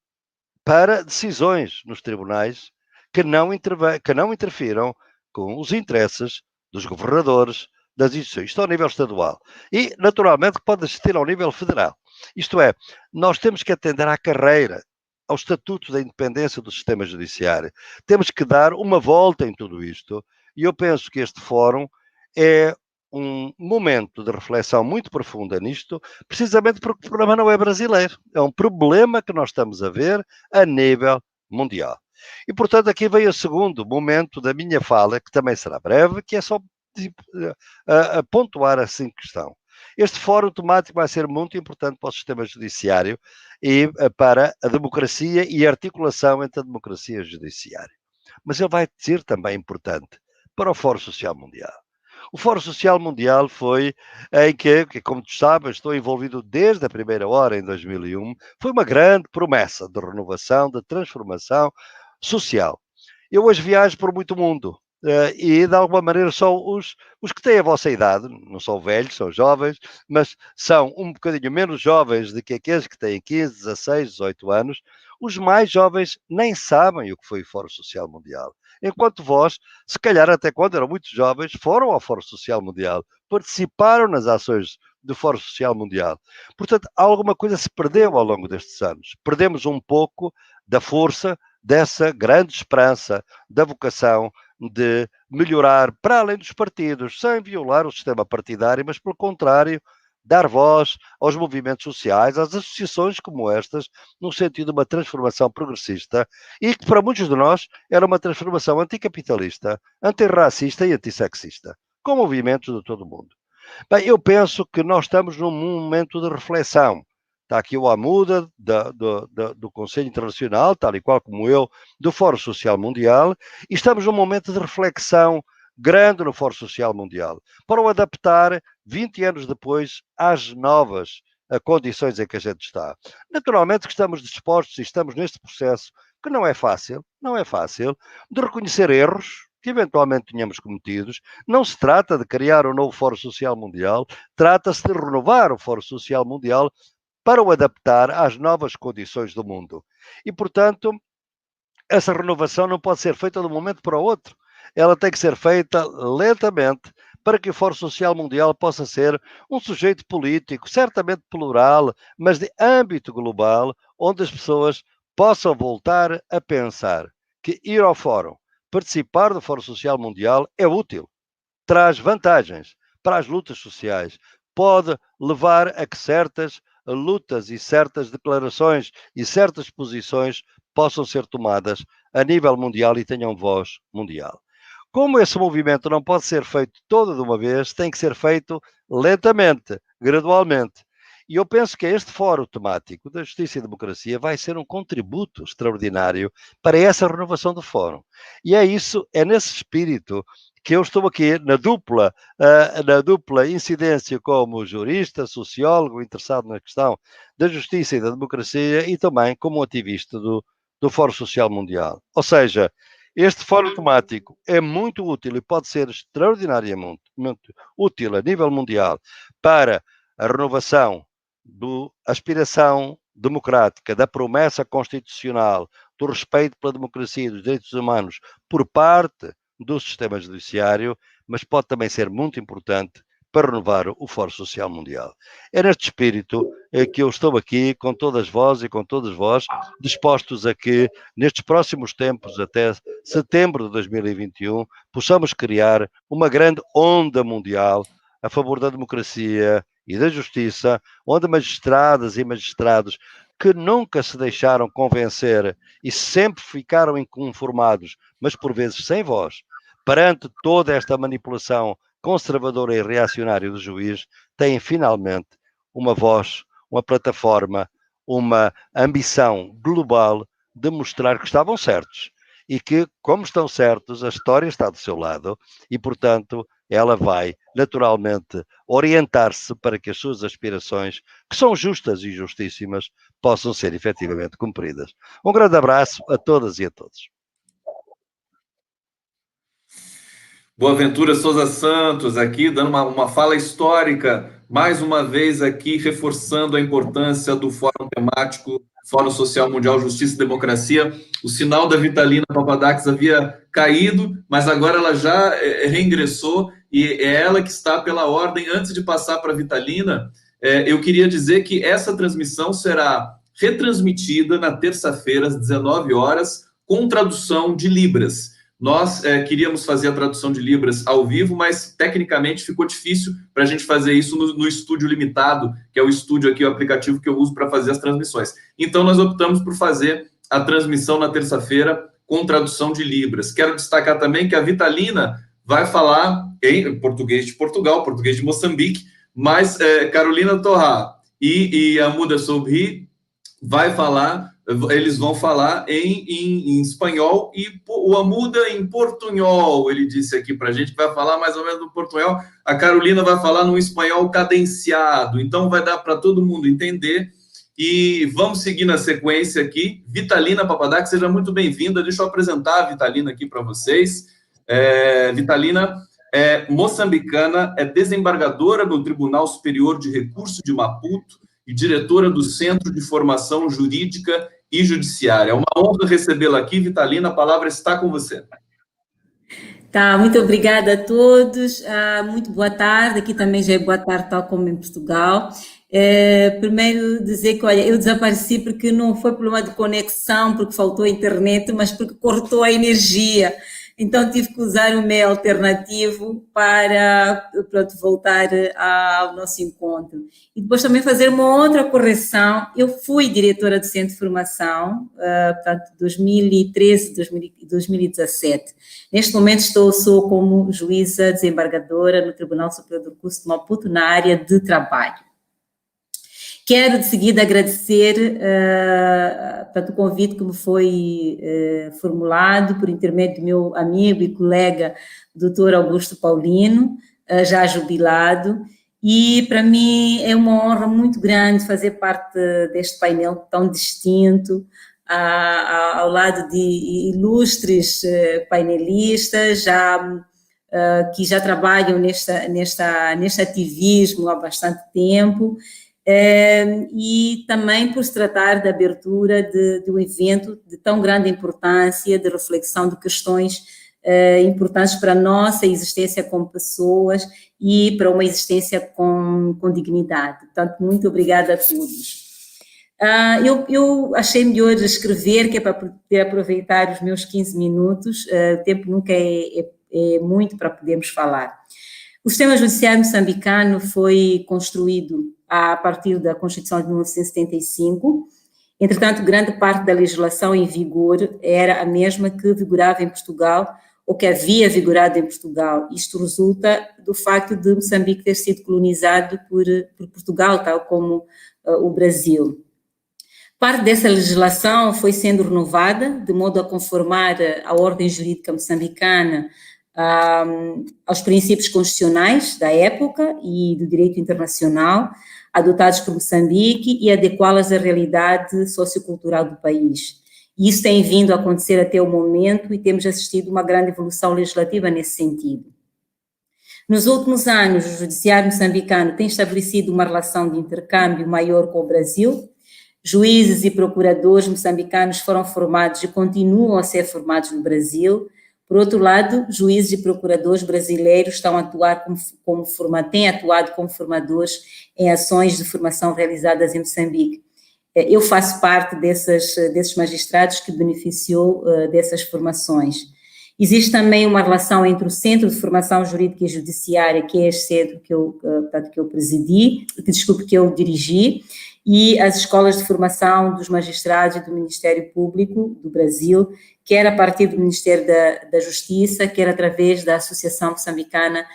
para decisões nos tribunais que não interfiram com os interesses dos governadores, das instituições, isto ao nível estadual. E, naturalmente, pode existir ao nível federal. Isto é, nós temos que atender à carreira, ao estatuto da independência do sistema judiciário. Temos que dar uma volta em tudo isto, e eu penso que este fórum é um momento de reflexão muito profunda nisto, precisamente porque o problema não é brasileiro, é um problema que nós estamos a ver a nível mundial. E, portanto, aqui vem o segundo momento da minha fala, que também será breve, que é só a pontuar assim questão. Este fórum temático vai ser muito importante para o sistema judiciário e para a democracia e a articulação entre a democracia e o judiciário. Mas ele vai ser também importante para o Fórum Social Mundial. O Fórum Social Mundial foi em que, como tu sabes, estou envolvido desde a primeira hora, em 2001, foi uma grande promessa de renovação, de transformação social. Eu hoje viajo por muito mundo e, de alguma maneira, são os que têm a vossa idade, não são velhos, são jovens, mas são um bocadinho menos jovens do que aqueles que têm 15, 16, 18 anos. Os mais jovens nem sabem o que foi o Fórum Social Mundial. Enquanto vós, se calhar até quando eram muito jovens, foram ao Fórum Social Mundial, participaram nas ações do Fórum Social Mundial. Portanto, alguma coisa se perdeu ao longo destes anos. Perdemos um pouco da força dessa grande esperança, da vocação de melhorar, para além dos partidos, sem violar o sistema partidário, mas, pelo contrário, dar voz aos movimentos sociais, às associações como estas, no sentido de uma transformação progressista e que para muitos de nós era uma transformação anticapitalista, antirracista e antissexista, com movimentos de todo o mundo. Bem, eu penso que nós estamos num momento de reflexão. Está aqui o Amuda do Conselho Internacional, tal e qual como eu, do Fórum Social Mundial, e estamos num momento de reflexão grande no Fórum Social Mundial, para o adaptar 20 anos depois às novas condições em que a gente está. Naturalmente que estamos dispostos e estamos neste processo que não é fácil, de reconhecer erros que eventualmente tenhamos cometidos. Não se trata de criar um novo Fórum Social Mundial, trata-se de renovar o Fórum Social Mundial para o adaptar às novas condições do mundo. E, portanto, essa renovação não pode ser feita de um momento para o outro. Ela tem que ser feita lentamente para que o Fórum Social Mundial possa ser um sujeito político, certamente plural, mas de âmbito global, onde as pessoas possam voltar a pensar que ir ao Fórum, participar do Fórum Social Mundial é útil, traz vantagens para as lutas sociais, pode levar a que certas lutas e certas declarações e certas posições possam ser tomadas a nível mundial e tenham voz mundial. Como esse movimento não pode ser feito todo de uma vez, tem que ser feito lentamente, gradualmente. E eu penso que este fórum temático da Justiça e Democracia vai ser um contributo extraordinário para essa renovação do fórum. E é isso, é nesse espírito que eu estou aqui na dupla incidência como jurista, sociólogo, interessado na questão da justiça e da democracia e também como ativista do Fórum Social Mundial. Ou seja, este fórum temático é muito útil e pode ser extraordinariamente muito útil a nível mundial para a renovação da aspiração democrática, da promessa constitucional, do respeito pela democracia e dos direitos humanos por parte do sistema judiciário, mas pode também ser muito importante para renovar o Fórum Social Mundial. É neste espírito que eu estou aqui com todas vós e com todos vós, dispostos a que, nestes próximos tempos, até setembro de 2021, possamos criar uma grande onda mundial a favor da democracia e da justiça, onde magistradas e magistrados que nunca se deixaram convencer e sempre ficaram inconformados, mas por vezes sem voz, perante toda esta manipulação conservadora e reacionária do juiz, têm finalmente uma voz, uma plataforma, uma ambição global de mostrar que estavam certos e que, como estão certos, a história está do seu lado e, portanto, ela vai naturalmente orientar-se para que as suas aspirações, que são justas e justíssimas, possam ser efetivamente cumpridas. Um grande abraço a todas e a todos.
Boaventura Souza Santos aqui, dando uma fala histórica, mais uma vez aqui reforçando a importância do Fórum Temático, Fórum Social Mundial Justiça e Democracia. O sinal da Vitalina Papadakis havia caído, mas agora ela já reingressou e é ela que está pela ordem. Antes de passar para a Vitalina, eu queria dizer que essa transmissão será retransmitida na terça-feira, às 19 horas, com tradução de Libras. Nós queríamos fazer a tradução de Libras ao vivo, mas tecnicamente ficou difícil para a gente fazer isso no estúdio limitado, que é o estúdio aqui, o aplicativo que eu uso para fazer as transmissões. Então, nós optamos por fazer a transmissão na terça-feira com tradução de Libras. Quero destacar também que a Vitalina vai falar em português de Portugal, português de Moçambique, mas Carolina Torrá e a Muda Sobri eles vão falar em espanhol e o Amuda em portunhol, ele disse aqui para a gente, que vai falar mais ou menos no portunhol, a Carolina vai falar num espanhol cadenciado, então vai dar para todo mundo entender, e vamos seguir na sequência aqui. Vitalina Papadakis, seja muito bem-vinda, deixa eu apresentar a Vitalina aqui para vocês. Vitalina é moçambicana, é desembargadora do Tribunal Superior de Recurso de Maputo, e diretora do Centro de Formação Jurídica e Judiciária. É uma honra recebê-la aqui, Vitalina, a palavra está com você.
Tá, muito obrigada a todos, muito boa tarde, aqui também já é boa tarde, tal como em Portugal. Primeiro dizer que, olha, eu desapareci porque não foi problema de conexão, porque faltou a internet, mas porque cortou a energia. Então tive que usar um meio alternativo para voltar ao nosso encontro. E depois também fazer uma outra correção. Eu fui diretora do Centro de Formação, portanto, 2013 e 2017. Neste momento sou como juíza desembargadora no Tribunal Superior do Recurso de Maputo, na área de trabalho. Quero, de seguida, agradecer o convite que me foi formulado por intermédio do meu amigo e colega, Dr. Augusto Paulino, já jubilado, e para mim é uma honra muito grande fazer parte deste painel tão distinto, ao lado de ilustres painelistas, que já trabalham neste ativismo há bastante tempo, e também por se tratar da abertura de um evento de tão grande importância, de reflexão de questões importantes para a nossa existência como pessoas e para uma existência com dignidade. Portanto, muito obrigada a todos. Eu achei melhor escrever, que é para poder aproveitar os meus 15 minutos, o tempo nunca é muito para podermos falar. O sistema judiciário moçambicano foi construído a partir da Constituição de 1975. Entretanto, grande parte da legislação em vigor era a mesma que vigorava em Portugal, ou que havia vigorado em Portugal. Isto resulta do facto de Moçambique ter sido colonizado por Portugal, tal como o Brasil. Parte dessa legislação foi sendo renovada, de modo a conformar a ordem jurídica moçambicana aos princípios constitucionais da época e do direito internacional, adotados por Moçambique, e adequá-las à realidade sociocultural do país. E isso tem vindo a acontecer até o momento e temos assistido uma grande evolução legislativa nesse sentido. Nos últimos anos, o judiciário moçambicano tem estabelecido uma relação de intercâmbio maior com o Brasil. Juízes e procuradores moçambicanos foram formados e continuam a ser formados no Brasil. Por outro lado, juízes e procuradores brasileiros têm atuado como formadores em ações de formação realizadas em Moçambique. Eu faço parte desses magistrados que beneficiou dessas formações. Existe também uma relação entre o Centro de Formação Jurídica e Judiciária, que é este centro que eu dirigi, e as escolas de formação dos magistrados e do Ministério Público do Brasil, quer a partir do Ministério da Justiça, quer através da Associação Moçambicana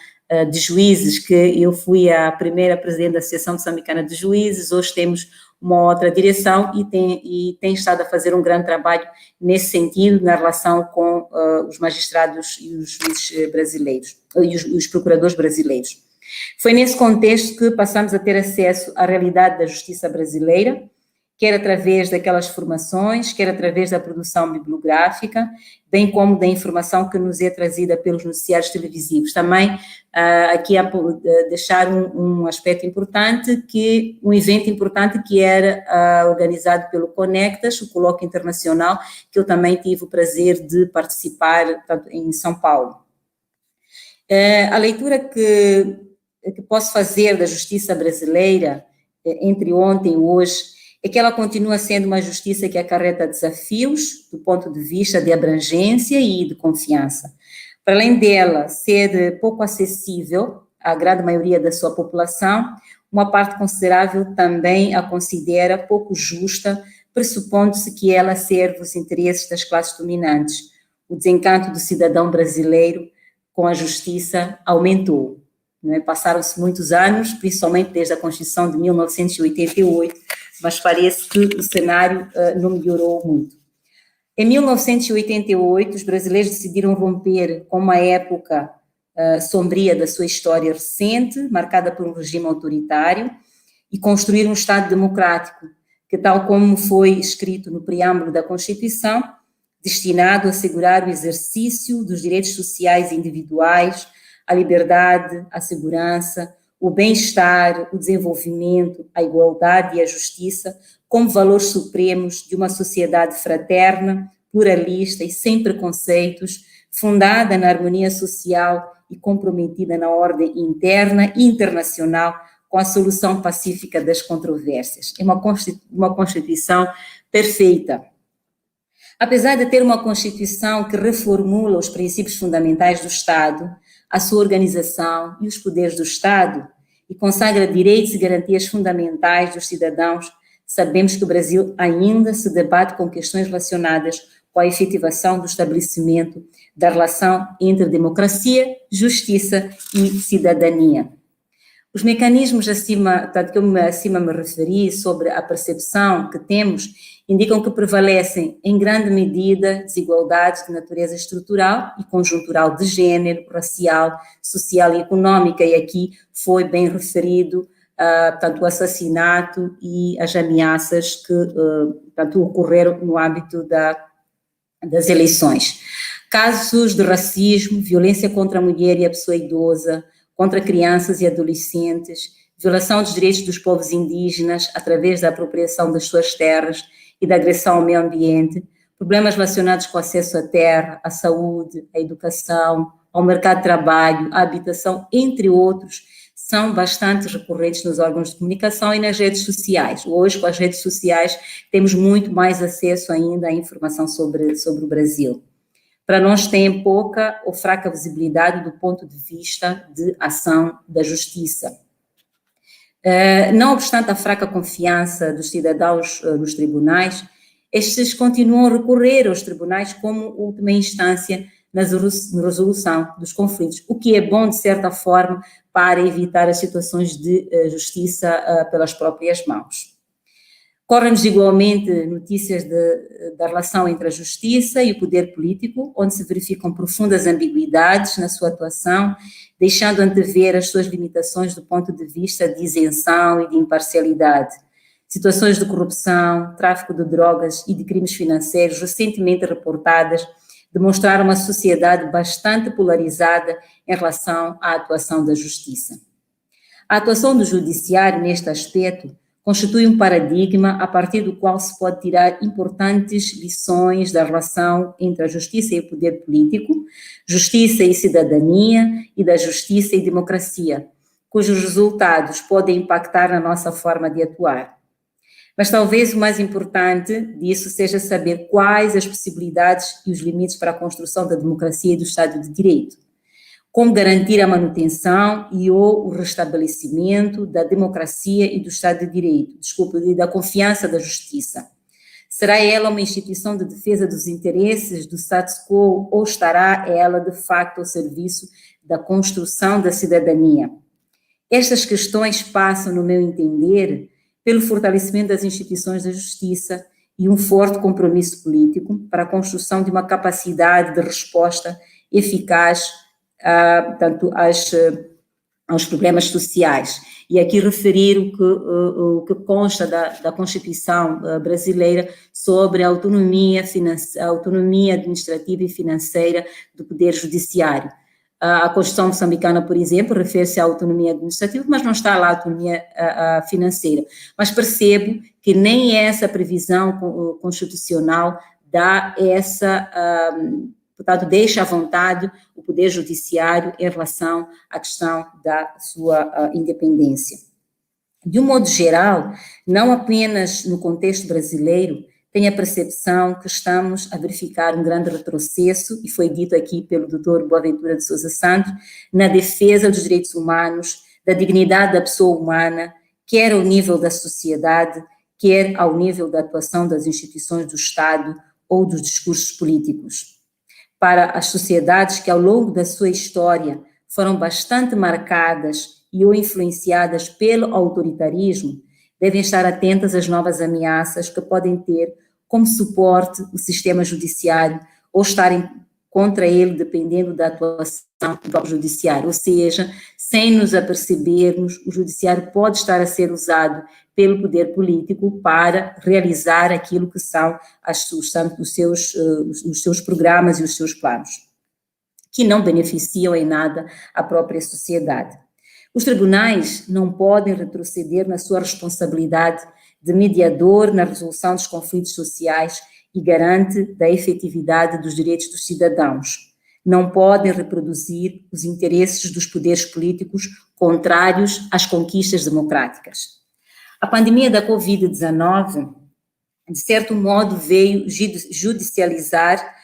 de Juízes, que eu fui a primeira presidente da Associação Moçambicana de Juízes. Hoje temos uma outra direção e tem estado a fazer um grande trabalho nesse sentido, na relação com os magistrados e os juízes brasileiros, e os procuradores brasileiros. Foi nesse contexto que passamos a ter acesso à realidade da justiça brasileira, quer através daquelas formações, quer através da produção bibliográfica, bem como da informação que nos é trazida pelos noticiários televisivos. Também aqui a deixar um aspecto importante, um evento importante que era organizado pelo Conectas, o colóquio internacional, que eu também tive o prazer de participar em São Paulo. A leitura que posso fazer da justiça brasileira, entre ontem e hoje, é que ela continua sendo uma justiça que acarreta desafios do ponto de vista de abrangência e de confiança. Para além dela ser pouco acessível à grande maioria da sua população, uma parte considerável também a considera pouco justa, pressupondo-se que ela serve os interesses das classes dominantes. O desencanto do cidadão brasileiro com a justiça aumentou. Passaram-se muitos anos, principalmente desde a Constituição de 1988, mas parece que o cenário não melhorou muito. Em 1988, os brasileiros decidiram romper com uma época sombria da sua história recente, marcada por um regime autoritário, e construir um Estado democrático, que, tal como foi escrito no preâmbulo da Constituição, destinado a assegurar o exercício dos direitos sociais e individuais, a liberdade, a segurança, o bem-estar, o desenvolvimento, a igualdade e a justiça como valores supremos de uma sociedade fraterna, pluralista e sem preconceitos, fundada na harmonia social e comprometida na ordem interna e internacional com a solução pacífica das controvérsias. É uma Constituição perfeita. Apesar de ter uma Constituição que reformula os princípios fundamentais do Estado, a sua organização e os poderes do Estado, e consagra direitos e garantias fundamentais dos cidadãos, sabemos que o Brasil ainda se debate com questões relacionadas com a efetivação do estabelecimento da relação entre democracia, justiça e cidadania. Os mecanismos que eu acima me referi sobre a percepção que temos indicam que prevalecem, em grande medida, desigualdades de natureza estrutural e conjuntural de género, racial, social e econômica, e aqui foi bem referido o assassinato e as ameaças que ocorreram no âmbito das eleições. Casos de racismo, violência contra a mulher e a pessoa idosa, contra crianças e adolescentes, violação dos direitos dos povos indígenas através da apropriação das suas terras e da agressão ao meio ambiente, problemas relacionados com o acesso à terra, à saúde, à educação, ao mercado de trabalho, à habitação, entre outros, são bastante recorrentes nos órgãos de comunicação e nas redes sociais. Hoje, com as redes sociais, temos muito mais acesso ainda à informação sobre o Brasil. Para nós tem pouca ou fraca visibilidade do ponto de vista de ação da justiça. Não obstante a fraca confiança dos cidadãos nos tribunais, estes continuam a recorrer aos tribunais como última instância na resolução dos conflitos, o que é bom, de certa forma, para evitar as situações de justiça pelas próprias mãos. Correm-nos igualmente notícias da relação entre a justiça e o poder político, onde se verificam profundas ambiguidades na sua atuação, deixando antever as suas limitações do ponto de vista de isenção e de imparcialidade. Situações de corrupção, tráfico de drogas e de crimes financeiros recentemente reportadas demonstraram uma sociedade bastante polarizada em relação à atuação da justiça. A atuação do judiciário neste aspecto constitui um paradigma a partir do qual se pode tirar importantes lições da relação entre a justiça e o poder político, justiça e cidadania e da justiça e democracia, cujos resultados podem impactar na nossa forma de atuar. Mas talvez o mais importante disso seja saber quais as possibilidades e os limites para a construção da democracia e do Estado de Direito. Como garantir a manutenção e ou o restabelecimento da democracia e do Estado de Direito, e da confiança da justiça. Será ela uma instituição de defesa dos interesses do status quo ou estará ela, de facto, ao serviço da construção da cidadania? Estas questões passam, no meu entender, pelo fortalecimento das instituições da justiça e um forte compromisso político para a construção de uma capacidade de resposta eficaz tanto aos problemas sociais. E aqui referir o que consta da Constituição brasileira sobre a autonomia administrativa e financeira do Poder Judiciário. A Constituição moçambicana, por exemplo, refere-se à autonomia administrativa, mas não está lá a autonomia financeira. Mas percebo que nem essa previsão constitucional dá portanto, deixa à vontade o Poder Judiciário em relação à questão da sua independência. De um modo geral, não apenas no contexto brasileiro, tenho a percepção que estamos a verificar um grande retrocesso, e foi dito aqui pelo Dr. Boaventura de Sousa Santos, na defesa dos direitos humanos, da dignidade da pessoa humana, quer ao nível da sociedade, quer ao nível da atuação das instituições do Estado ou dos discursos políticos. Para as sociedades que ao longo da sua história foram bastante marcadas e ou influenciadas pelo autoritarismo, devem estar atentas às novas ameaças que podem ter como suporte o sistema judiciário ou estarem contra ele, dependendo da atuação do próprio judiciário. Ou seja, sem nos apercebermos, o judiciário pode estar a ser usado pelo poder político para realizar aquilo que são os seus programas e os seus planos, que não beneficiam em nada a própria sociedade. Os tribunais não podem retroceder na sua responsabilidade de mediador na resolução dos conflitos sociais e garante da efetividade dos direitos dos cidadãos. Não podem reproduzir os interesses dos poderes políticos contrários às conquistas democráticas. A pandemia da Covid-19, de certo modo, veio judicializar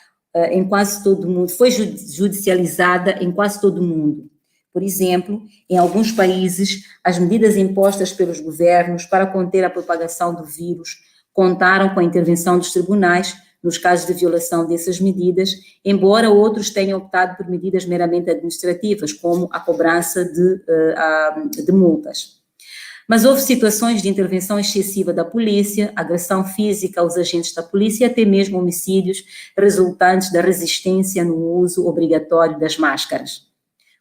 em quase todo o mundo, foi judicializada em quase todo o mundo. Por exemplo, em alguns países, as medidas impostas pelos governos para conter a propagação do vírus contaram com a intervenção dos tribunais nos casos de violação dessas medidas, embora outros tenham optado por medidas meramente administrativas, como a cobrança de multas. Mas houve situações de intervenção excessiva da polícia, agressão física aos agentes da polícia e até mesmo homicídios resultantes da resistência no uso obrigatório das máscaras.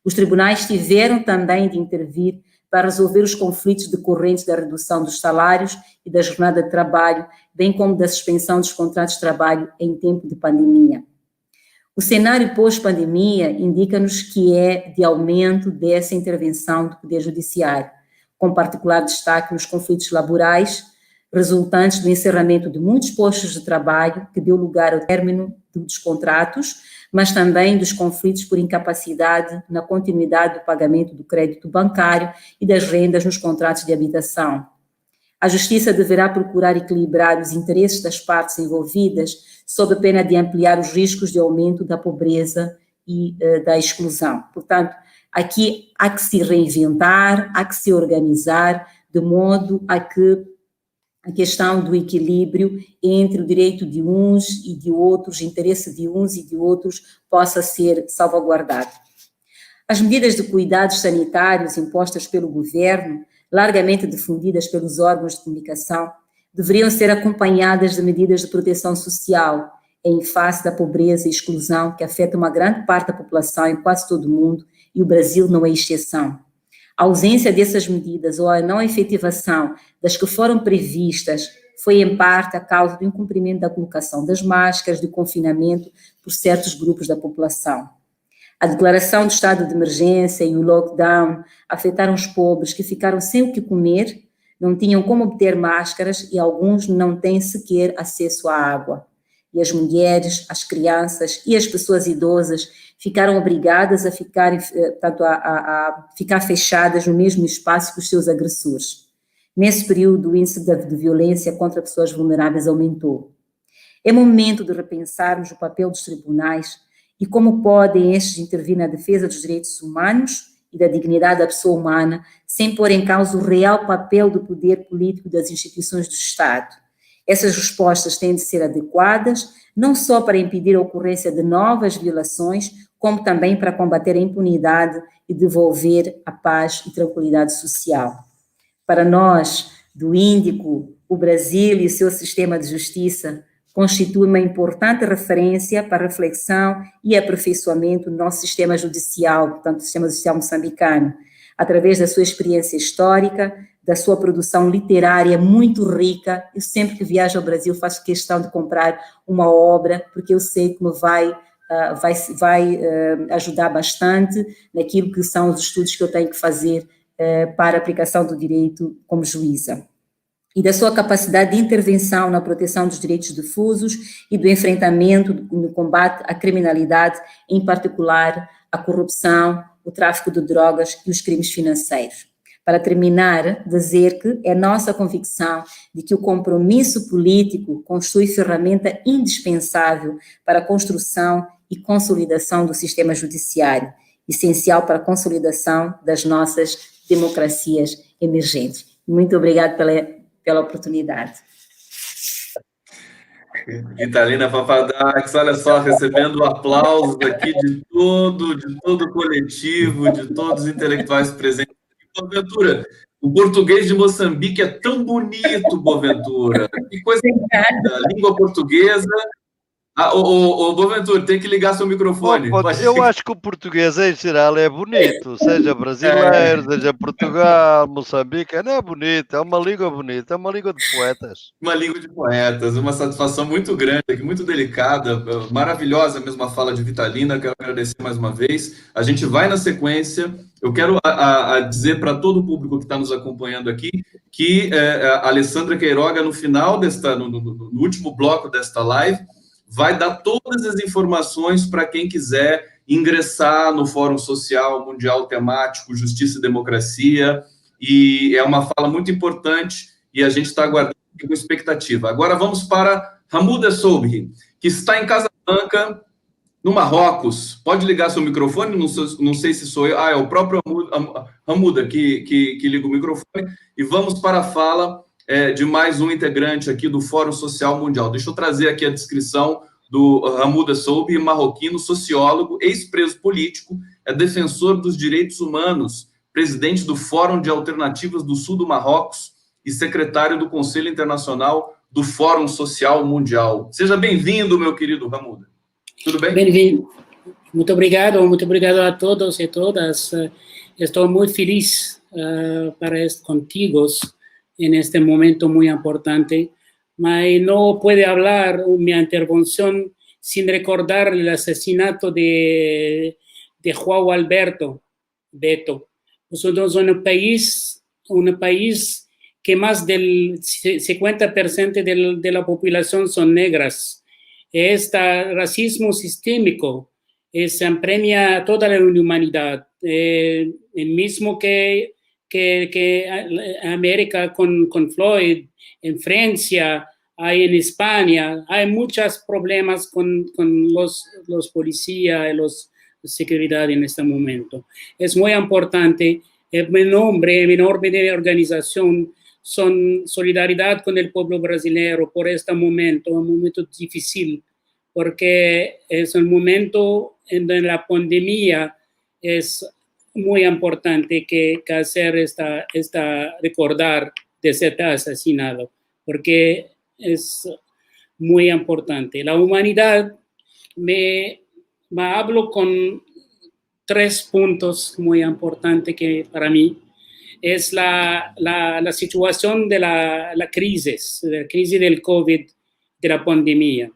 Os tribunais tiveram também de intervir para resolver os conflitos decorrentes da redução dos salários e da jornada de trabalho, bem como da suspensão dos contratos de trabalho em tempo de pandemia. O cenário pós-pandemia indica-nos que é de aumento dessa intervenção do Poder Judiciário, com particular destaque nos conflitos laborais, resultantes do encerramento de muitos postos de trabalho, que deu lugar ao término dos contratos, mas também dos conflitos por incapacidade na continuidade do pagamento do crédito bancário e das rendas nos contratos de habitação. A Justiça deverá procurar equilibrar os interesses das partes envolvidas, sob a pena de ampliar os riscos de aumento da pobreza e da exclusão. Portanto, aqui há que se reinventar, há que se organizar, de modo a que a questão do equilíbrio entre o direito de uns e de outros, o interesse de uns e de outros, possa ser salvaguardado. As medidas de cuidados sanitários impostas pelo governo, largamente difundidas pelos órgãos de comunicação, deveriam ser acompanhadas de medidas de proteção social, em face da pobreza e exclusão que afeta uma grande parte da população em quase todo o mundo, e o Brasil não é exceção. A ausência dessas medidas ou a não efetivação das que foram previstas foi, em parte, a causa do incumprimento da colocação das máscaras de confinamento por certos grupos da população. A declaração do estado de emergência e o lockdown afetaram os pobres que ficaram sem o que comer, não tinham como obter máscaras e alguns não têm sequer acesso à água. E as mulheres, as crianças e as pessoas idosas ficaram obrigadas a ficar fechadas no mesmo espaço que os seus agressores. Nesse período, o índice de violência contra pessoas vulneráveis aumentou. É momento de repensarmos o papel dos tribunais e como podem estes intervir na defesa dos direitos humanos e da dignidade da pessoa humana, sem pôr em causa o real papel do poder político das instituições do Estado. Essas respostas têm de ser adequadas, não só para impedir a ocorrência de novas violações, como também para combater a impunidade e devolver a paz e tranquilidade social. Para nós, do Índico, o Brasil e o seu sistema de justiça constitui uma importante referência para a reflexão e aperfeiçoamento do nosso sistema judicial, portanto, o sistema judicial moçambicano, através da sua experiência histórica, da sua produção literária muito rica. Eu sempre que viajo ao Brasil faço questão de comprar uma obra, porque eu sei que me vai ajudar bastante naquilo que são os estudos que eu tenho que fazer para a aplicação do direito como juíza. E da sua capacidade de intervenção na proteção dos direitos difusos e do enfrentamento no combate à criminalidade, em particular a corrupção, o tráfico de drogas e os crimes financeiros. Para terminar, dizer que é nossa convicção de que o compromisso político constitui ferramenta indispensável para a construção e consolidação do sistema judiciário, essencial para a consolidação das nossas democracias emergentes. Muito obrigada pela oportunidade.
Vitalina Papadax, olha só, recebendo aplausos aqui de todo o coletivo, de todos os intelectuais presentes. Boaventura, o português de Moçambique é tão bonito, Boaventura. Que coisa linda, língua portuguesa. Boaventura, tem que ligar seu microfone.
Eu acho que o português em geral é bonito, seja brasileiro, seja Portugal, Moçambique, não é bonito, é uma língua bonita, é uma língua de poetas.
Uma língua de poetas, uma satisfação muito grande, muito delicada, maravilhosa mesmo a fala de Vitalina, quero agradecer mais uma vez. A gente vai na sequência, eu quero dizer para todo o público que está nos acompanhando aqui, que a Alessandra Queiroga, no final, no último bloco desta live, vai dar todas as informações para quem quiser ingressar no Fórum Social Mundial Temático Justiça e Democracia, e é uma fala muito importante e a gente está aguardando com expectativa. Agora vamos para Hamouda Sobhi, que está em Casablanca, no Marrocos. Pode ligar seu microfone, não sei se sou eu. É o próprio Hamouda que liga o microfone, e vamos para a fala de mais um integrante aqui do Fórum Social Mundial. Deixa eu trazer aqui a descrição do Hamouda Sobhi, marroquino, sociólogo, ex-preso político, é defensor dos direitos humanos, presidente do Fórum de Alternativas do Sul do Marrocos e secretário do Conselho Internacional do Fórum Social Mundial. Seja bem-vindo, meu querido Hamouda. Tudo bem?
Bem-vindo. Muito obrigado a todos e todas. Estou muito feliz para estar contigo en este momento muy importante, mas no puede hablar mi intervención sin recordar el asesinato de João Alberto Beto. Nosotros somos un país que más del 50% de la población son negras. Este racismo sistémico se apremia a toda la humanidad, el mismo que América con Floyd, en Francia, hay en España, hay muchos problemas con los policías y los seguridad en este momento. Es muy importante, mi nombre de organización son solidaridad con el pueblo brasileño por este momento, un momento difícil, porque es un momento en la pandemia, es muy importante que hacer recordar de ser asesinado, porque es muy importante. La humanidad me hablo con 3 puntos muy importantes que para mí es la situación de la crisis del COVID, de la pandemia.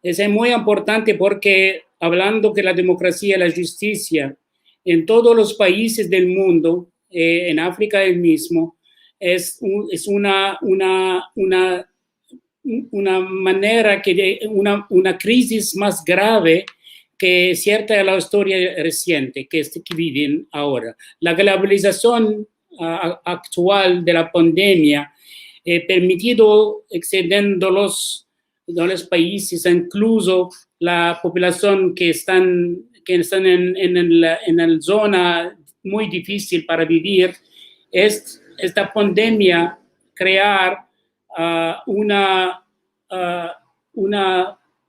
Es muy importante porque hablando de la democracia y la justicia en todos los países del mundo, en África el mismo, es una manera una crisis más grave que cierta de la historia reciente que viven ahora. La globalización actual de la pandemia permitido excediendo los países, incluso la población que están en la zona muy difícil para vivir, esta pandemia crear una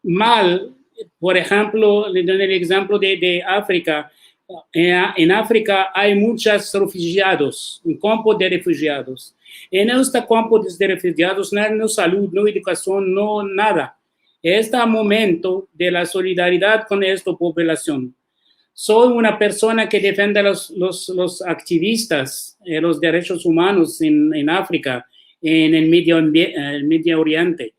mal, por ejemplo, le doy el ejemplo de África. En África hay muchos refugiados, un campo de refugiados. En este campo de refugiados no hay salud, no educación, no nada. Este momento de la solidaridad con esta población. Soy una persona que defiende a los activistas, los derechos humanos en África, en el Medio Oriente,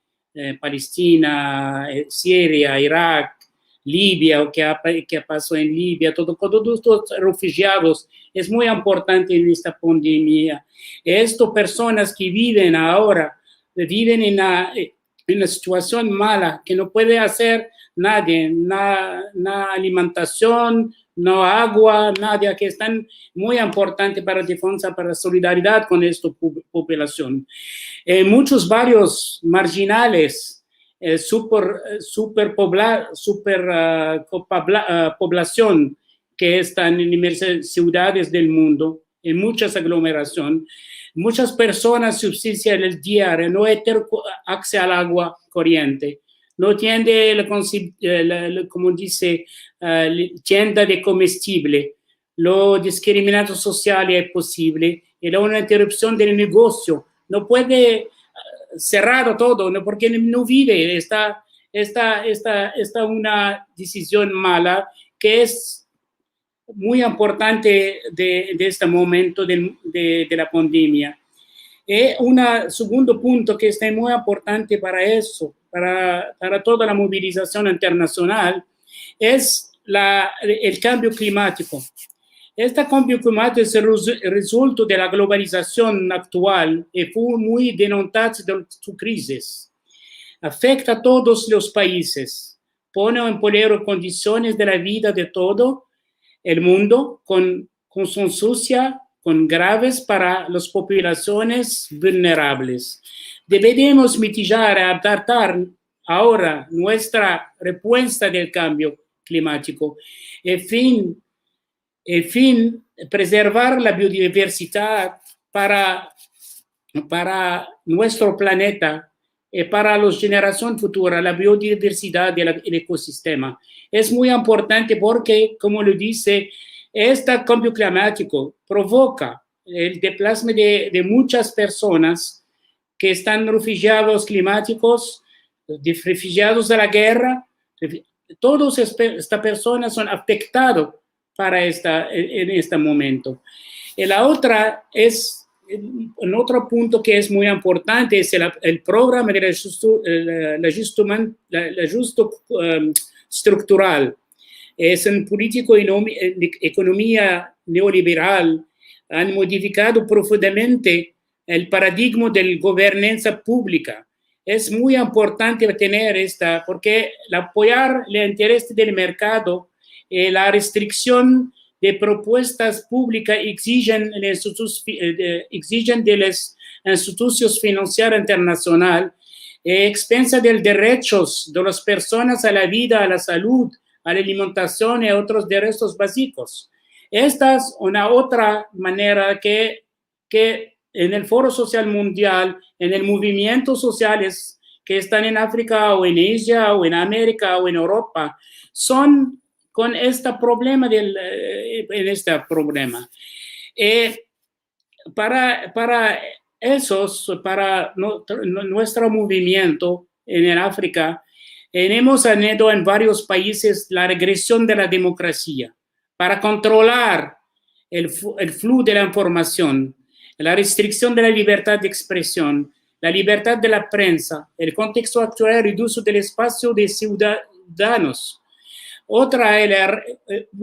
Palestina, Siria, Irak, Libia, que pasó en Libia, todos estos refugiados. Es muy importante en esta pandemia. Estas personas que viven ahora, viven en una situación mala, que no puede hacer nadie, na alimentación, no agua, nada, que están muy importante para la defensa, para la solidaridad con esta población. Muchos barrios marginales, población que están en diversas ciudades del mundo, en muchas aglomeraciones, muchas personas subsisten el diario, no tienen acceso al agua corriente, no tienen, como dice, tienda de comestible, lo discriminación social es posible, y una interrupción del negocio, no puede cerrar todo, ¿no? Porque no vive, está una decisión mala que es muy importante de este momento de la pandemia. Y un segundo punto que es muy importante para eso, para toda la movilización internacional, es el cambio climático. Este cambio climático es el resultado de la globalización actual y fue muy denotado de su crisis. Afecta a todos los países, pone en peligro condiciones de la vida de todo el mundo con consecuencias graves para las poblaciones vulnerables. Deberíamos mitigar y adaptar ahora nuestra respuesta del cambio climático. En fin, preservar la biodiversidad para nuestro planeta y para las generaciones futuras, la biodiversidad del ecosistema. Es muy importante porque, como lo dice, este cambio climático provoca el desplazamiento de muchas personas que están refugiados climáticos, refugiados de la guerra. Todas estas personas son afectadas en este momento. Y la otra es, un otro punto que es muy importante, es el programa de ajuste estructural. Es un político de economía neoliberal, han modificado profundamente el paradigma de la gobernanza pública. Es muy importante tener esta, porque apoyar el interés del mercado, la restricción de propuestas públicas exigen de las instituciones financieras internacionales, expensa de los derechos de las personas a la vida, a la salud, a la alimentación y a otros derechos básicos. Esta es una otra manera que en el Foro Social Mundial, en el movimientos sociales que están en África o en Asia o en América o en Europa, son con este problema para nuestro movimiento en África, hemos tenido en varios países la regresión de la democracia para controlar el flujo de la información, la restricción de la libertad de expresión, la libertad de la prensa, el contexto actual reduce del espacio de ciudadanos. Otra,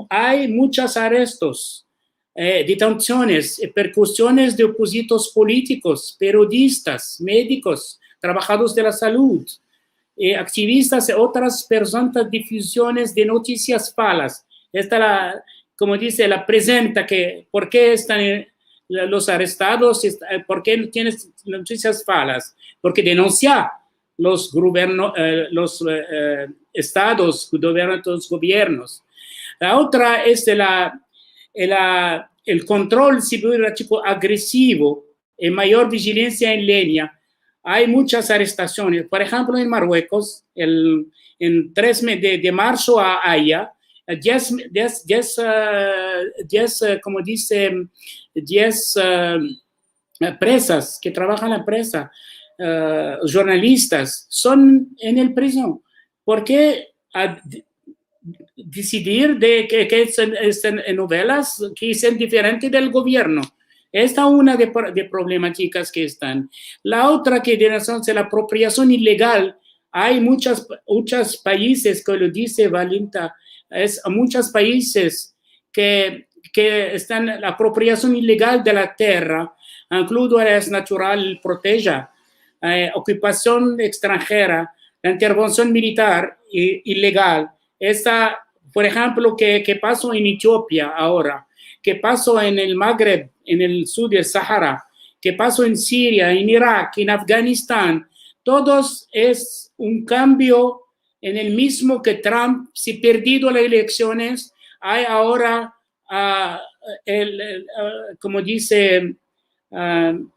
hay muchos arrestos, detenciones, persecuciones de opositores políticos, periodistas, médicos, trabajadores de la salud, activistas y otras personas, difusiones de noticias falsas. Esta, como dice, la presenta que por qué están los arrestados, por qué tienen noticias falsas, porque denuncia los estados, los gobiernos. La otra es el control cibernético agresivo y mayor vigilancia en línea. Hay muchas arrestaciones. Por ejemplo, en Marruecos, en 3 de marzo a allá, 10 como dice, 10 presas, que trabajan en la presa, jornalistas, son en el prisión. ¿Por qué decidir de que son novelas que sean diferentes del gobierno? Esta es una de problemáticas que están. La otra que es la apropiación ilegal. Hay muchos países, que lo dice Valinta, muchos países que están la apropiación ilegal de la tierra, incluso áreas natural protege, ocupación extranjera, la intervención militar ilegal. Esta, por ejemplo, que pasó en Etiopía ahora, que pasó en el Magreb, en el sur del Sahara, que pasó en Siria, en Irak, en Afganistán, todos es un cambio en el mismo que Trump, si perdido las elecciones, hay ahora, como dice, en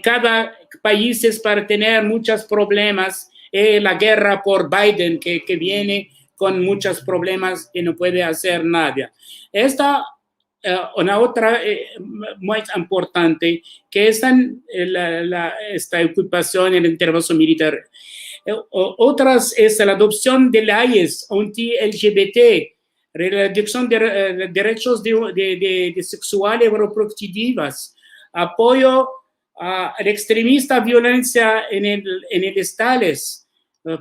cada país para tener muchos problemas, la guerra por Biden que viene con muchos problemas y no puede hacer nada. Esta una otra muy importante que es esta ocupación en la intervención militar. Otras es la adopción de leyes anti-LGBT, la reducción de derechos de sexuales y reproductivas, apoyo a la extremista violencia en el estados,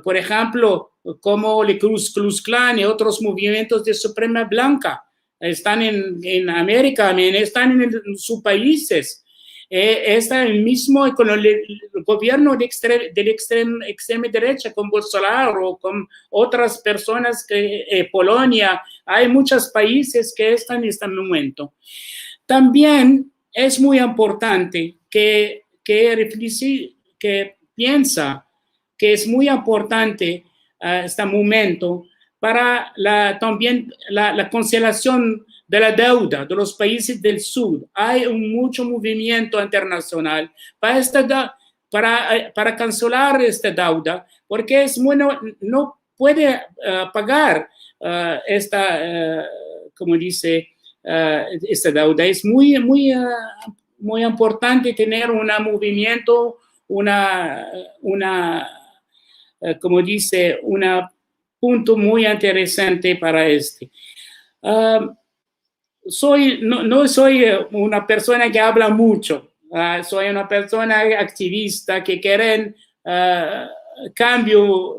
por ejemplo, como el Ku Klux Klan y otros movimientos de supremacía blanca. Están en América, están en sus países. Está el mismo con el gobierno de extrema derecha, con Bolsonaro, con otras personas que Polonia. Hay muchos países que están en este momento. También es muy importante que piensa que es muy importante este momento para también la cancelación de la deuda de los países del sur. Hay mucho movimiento internacional para cancelar esta deuda, porque no puede pagar como dice, esta deuda. Es muy importante tener un movimiento, como dice, punto muy interesante para no soy una persona que habla mucho, soy una persona activista que quieren cambio,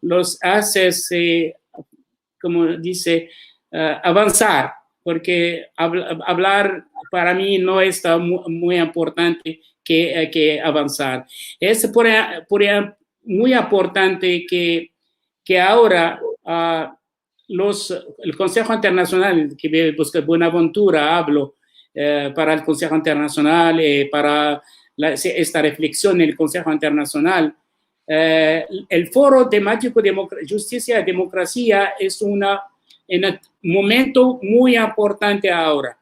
los haces, como dice, avanzar, porque hablar para mí no es muy importante que avanzar. Es muy importante que ahora el Consejo Internacional, que busca Buenaventura, hablo para el Consejo Internacional, para esta reflexión en el Consejo Internacional, el Foro Temático de Justicia y Democracia es un momento muy importante ahora,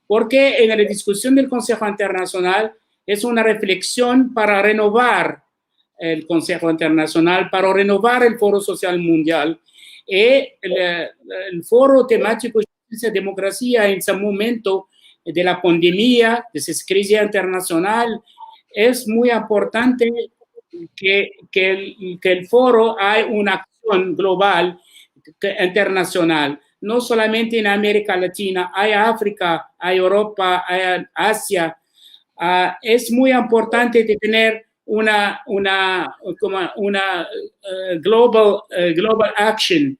porque en la discusión del Consejo Internacional es una reflexión para renovar el Consejo Internacional, para renovar el Foro Social Mundial. El Foro Temático de Justicia y Democracia en ese momento de la pandemia, de esa crisis internacional, es muy importante que el foro hay una acción global internacional, no solamente en América Latina, hay África, hay Europa, hay Asia. Es muy importante tener una global action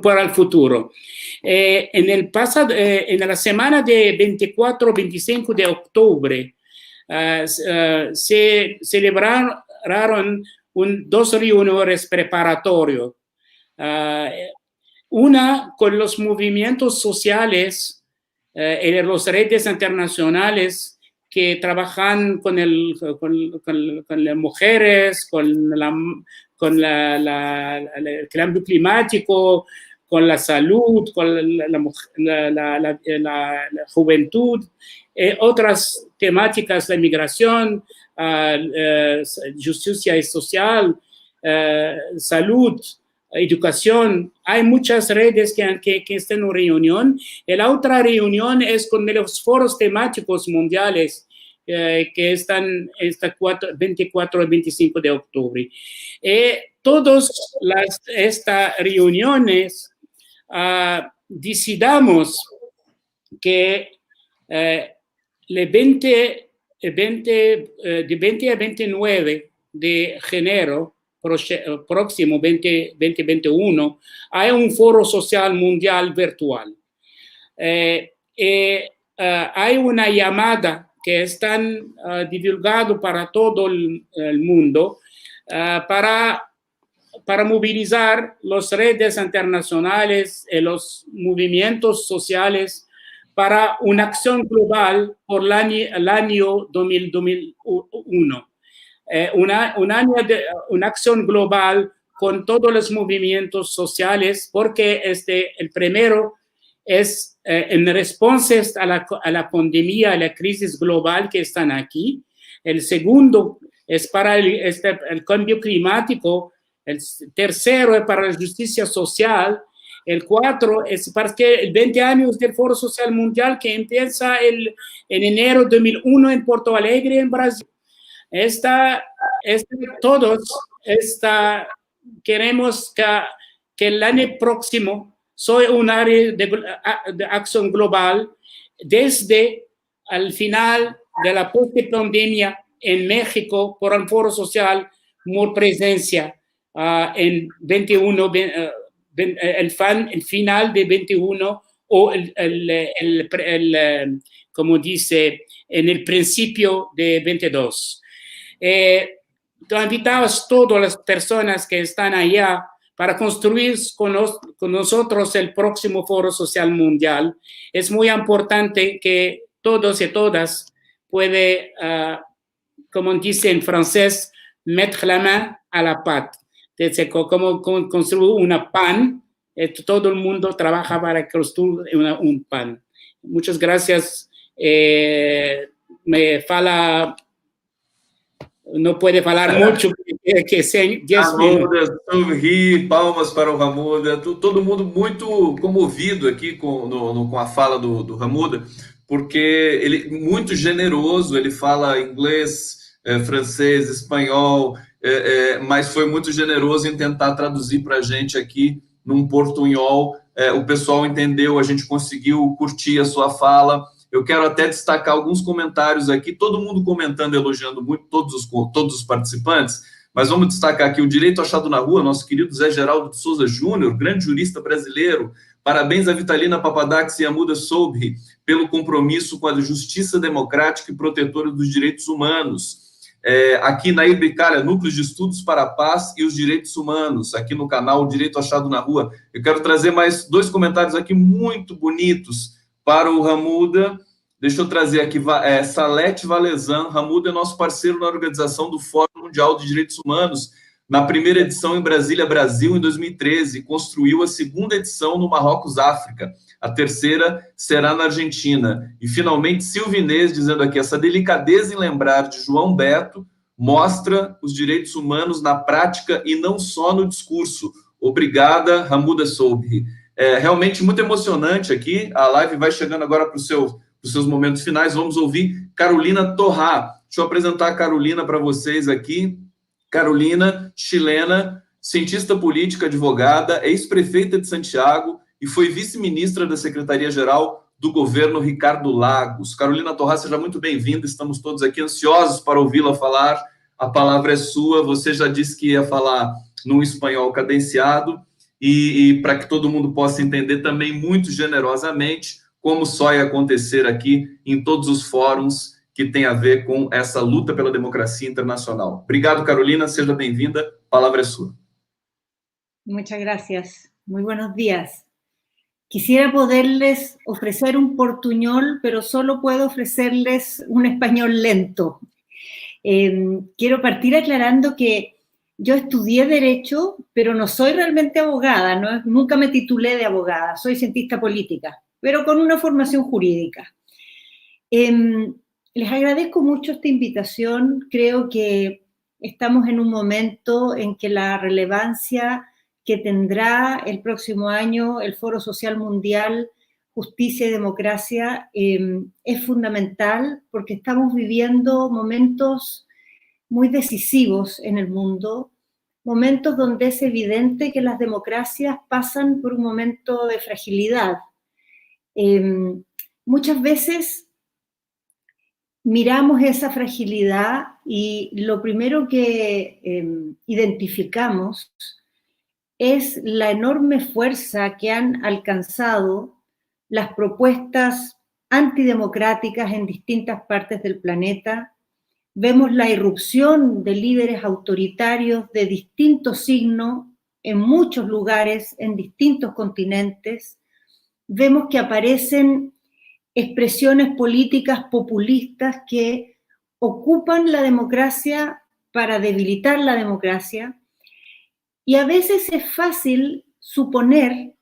para el futuro. En la semana de 24-25 de octubre se celebraron dos reuniones preparatorias. Una con los movimientos sociales y las redes internacionales que trabajan con las mujeres, con el cambio climático, con la salud, con la juventud, otras temáticas, la migración, justicia social, salud, educación. Hay muchas redes que están en reunión. Y la otra reunión es con los foros temáticos mundiales que están 24 y 25 de octubre. Todas estas reuniones decidamos que de 20 a 29 de enero próximo 2021 hay un foro social mundial virtual. Hay una llamada que están divulgado para todo el mundo para movilizar las redes internacionales y los movimientos sociales para una acción global por el año 2001. Una acción global con todos los movimientos sociales, porque el primero es en respuesta a la pandemia, a la crisis global que están aquí. El segundo es para el cambio climático. El tercero es para la justicia social. El 4 es para el 20 años del Foro Social Mundial que empieza en enero de 2001 en Porto Alegre, en Brasil. Todos queremos que el año próximo sea un área de acción global desde el final de la post-pandemia en México por el Foro Social, more presencia en 21, el final de 21 o como dice, en el principio de 22. Invitamos a todas las personas que están allá para construir con nosotros el próximo Foro Social Mundial. Es muy importante que todos y todas pueden, como dice en francés, mettre la main à la pâte. Entonces, como construir una pan, todo el mundo trabaja para construir un pan. Muchas gracias. Não puede falar muito, que sem 10 minutos.
Sorri, palmas para o Hamuda, todo mundo muito comovido aqui com a fala do Hamuda, porque ele muito generoso, ele fala inglês, francês, espanhol, mas foi muito generoso em tentar traduzir para a gente aqui num portunhol. O pessoal entendeu, a gente conseguiu curtir a sua fala. Eu quero até destacar alguns comentários aqui, todo mundo comentando, elogiando muito todos os participantes, mas vamos destacar aqui o Direito Achado na Rua, nosso querido Zé Geraldo de Souza Júnior, grande jurista brasileiro. Parabéns a Vitalina Papadax e a Hamuda Sobri pelo compromisso com a justiça democrática e protetora dos direitos humanos. Aqui na Ibicalha, Núcleos de Estudos para a Paz e os Direitos Humanos, aqui no canal Direito Achado na Rua. Eu quero trazer mais 2 comentários aqui muito bonitos para o Hamuda. Deixa eu trazer aqui, Salete Valezan. Hamuda é nosso parceiro na organização do Fórum Mundial de Direitos Humanos, na primeira edição em Brasília, Brasil, em 2013, construiu a segunda edição no Marrocos, África. A terceira será na Argentina. E, finalmente, Silvinês dizendo aqui, essa delicadeza em lembrar de João Beto mostra os direitos humanos na prática e não só no discurso. Obrigada, Hamuda Sobri. Realmente muito emocionante aqui. A live vai chegando agora para os seus momentos finais. Vamos ouvir Carolina Torrá. Deixa eu apresentar a Carolina para vocês aqui. Carolina, chilena, cientista política, advogada, ex-prefeita de Santiago e foi vice-ministra da Secretaria-Geral do governo Ricardo Lagos. Carolina Torrá, seja muito bem-vinda. Estamos todos aqui ansiosos para ouvi-la falar. A palavra é sua. Você já disse que ia falar num espanhol cadenciado. E para que todo mundo possa entender também muito generosamente como só ia acontecer aqui em todos os fóruns que tem a ver com essa luta pela democracia internacional. Obrigado, Carolina, seja bem-vinda, a palavra é sua.
Muchas gracias, muy buenos días. Quisiera poderles ofrecer un portuñol, pero solo puedo ofrecerles un español lento. Quiero partir aclarando que yo estudié Derecho, pero no soy realmente abogada, ¿no? Nunca me titulé de abogada, soy cientista política, pero con una formación jurídica. Les agradezco mucho esta invitación. Creo que estamos en un momento en que la relevancia que tendrá el próximo año el Foro Social Mundial Justicia y Democracia es fundamental porque estamos viviendo momentos muy decisivos en el mundo, momentos donde es evidente que las democracias pasan por un momento de fragilidad. Muchas veces miramos esa fragilidad y lo primero que identificamos es la enorme fuerza que han alcanzado las propuestas antidemocráticas en distintas partes del planeta. Vemos la irrupción de líderes autoritarios de distintos signos en muchos lugares, en distintos continentes. Vemos que aparecen expresiones políticas populistas que ocupan la democracia para debilitar la democracia. Y a veces es fácil suponer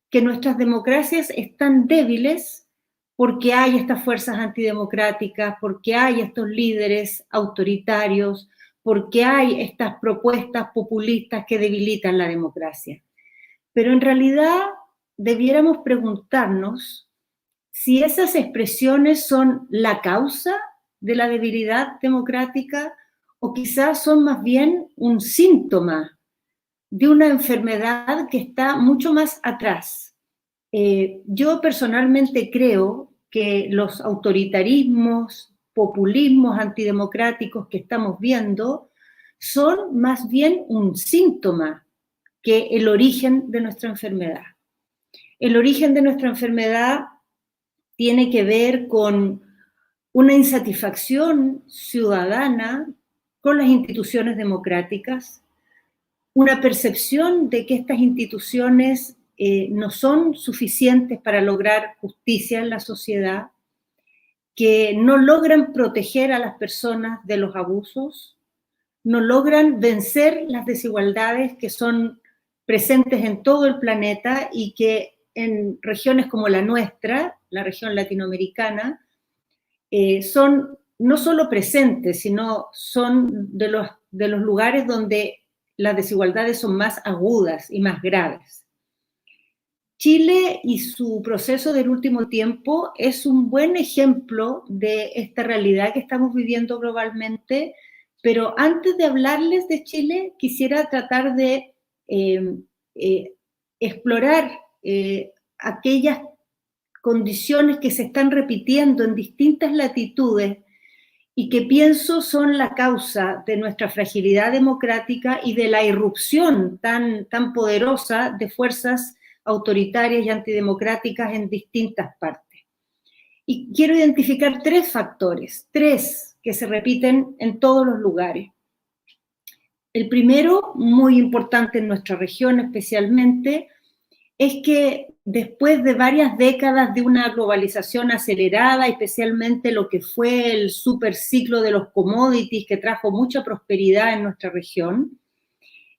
que nuestras democracias están débiles porque hay estas fuerzas antidemocráticas, porque hay estos líderes autoritarios, porque hay estas propuestas populistas que debilitan la democracia. Pero en realidad debiéramos preguntarnos si esas expresiones son la causa de la debilidad democrática o quizás son más bien un síntoma de una enfermedad que está mucho más atrás. Yo personalmente creo que los autoritarismos, populismos antidemocráticos que estamos viendo son más bien un síntoma que el origen de nuestra enfermedad. El origen de nuestra enfermedad tiene que ver con una insatisfacción ciudadana con las instituciones democráticas, una percepción de que estas instituciones no son suficientes para lograr justicia en la sociedad, que no logran proteger a las personas de los abusos, no logran vencer las desigualdades que son presentes en todo el planeta y que en regiones como la nuestra, la región latinoamericana, son no solo presentes, sino son de los lugares donde las desigualdades son más agudas y más graves. Chile y su proceso del último tiempo es un buen ejemplo de esta realidad que estamos viviendo globalmente, pero antes de hablarles de Chile, quisiera tratar de explorar aquellas condiciones que se están repitiendo en distintas latitudes y que pienso son la causa de nuestra fragilidad democrática y de la irrupción tan poderosa de fuerzas autoritarias y antidemocráticas en distintas partes. Y quiero identificar tres factores, tres que se repiten en todos los lugares. El primero, muy importante en nuestra región especialmente, es que después de varias décadas de una globalización acelerada, especialmente lo que fue el superciclo de los commodities que trajo mucha prosperidad en nuestra región,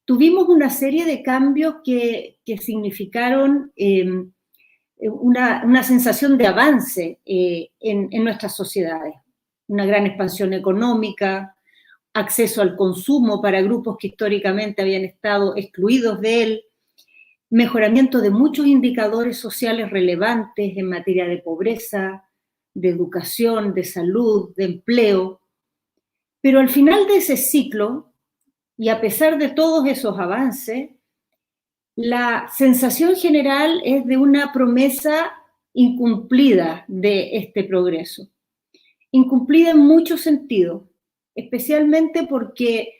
tuvimos una serie de cambios que significaron una sensación de avance en nuestras sociedades. Una gran expansión económica, acceso al consumo para grupos que históricamente habían estado excluidos de él, mejoramiento de muchos indicadores sociales relevantes en materia de pobreza, de educación, de salud, de empleo. Pero al final de ese ciclo, y a pesar de todos esos avances, la sensación general es de una promesa incumplida de este progreso. Incumplida en muchos sentidos, especialmente porque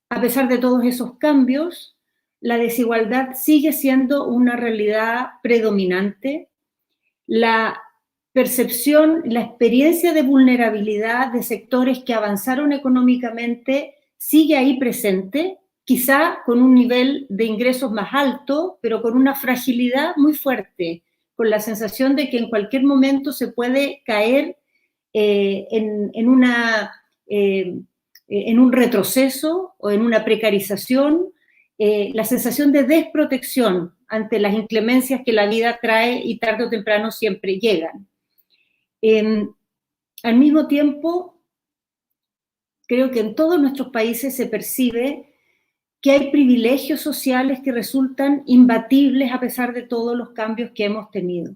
a pesar de todos esos cambios, la desigualdad sigue siendo una realidad predominante. La percepción, la experiencia de vulnerabilidad de sectores que avanzaron económicamente sigue ahí presente, quizá con un nivel de ingresos más alto, pero con una fragilidad muy fuerte, con la sensación de que en cualquier momento se puede caer en un retroceso o en una precarización, la sensación de desprotección ante las inclemencias que la vida trae y tarde o temprano siempre llegan. Al mismo tiempo, creo que en todos nuestros países se percibe que hay privilegios sociales que resultan imbatibles a pesar de todos los cambios que hemos tenido.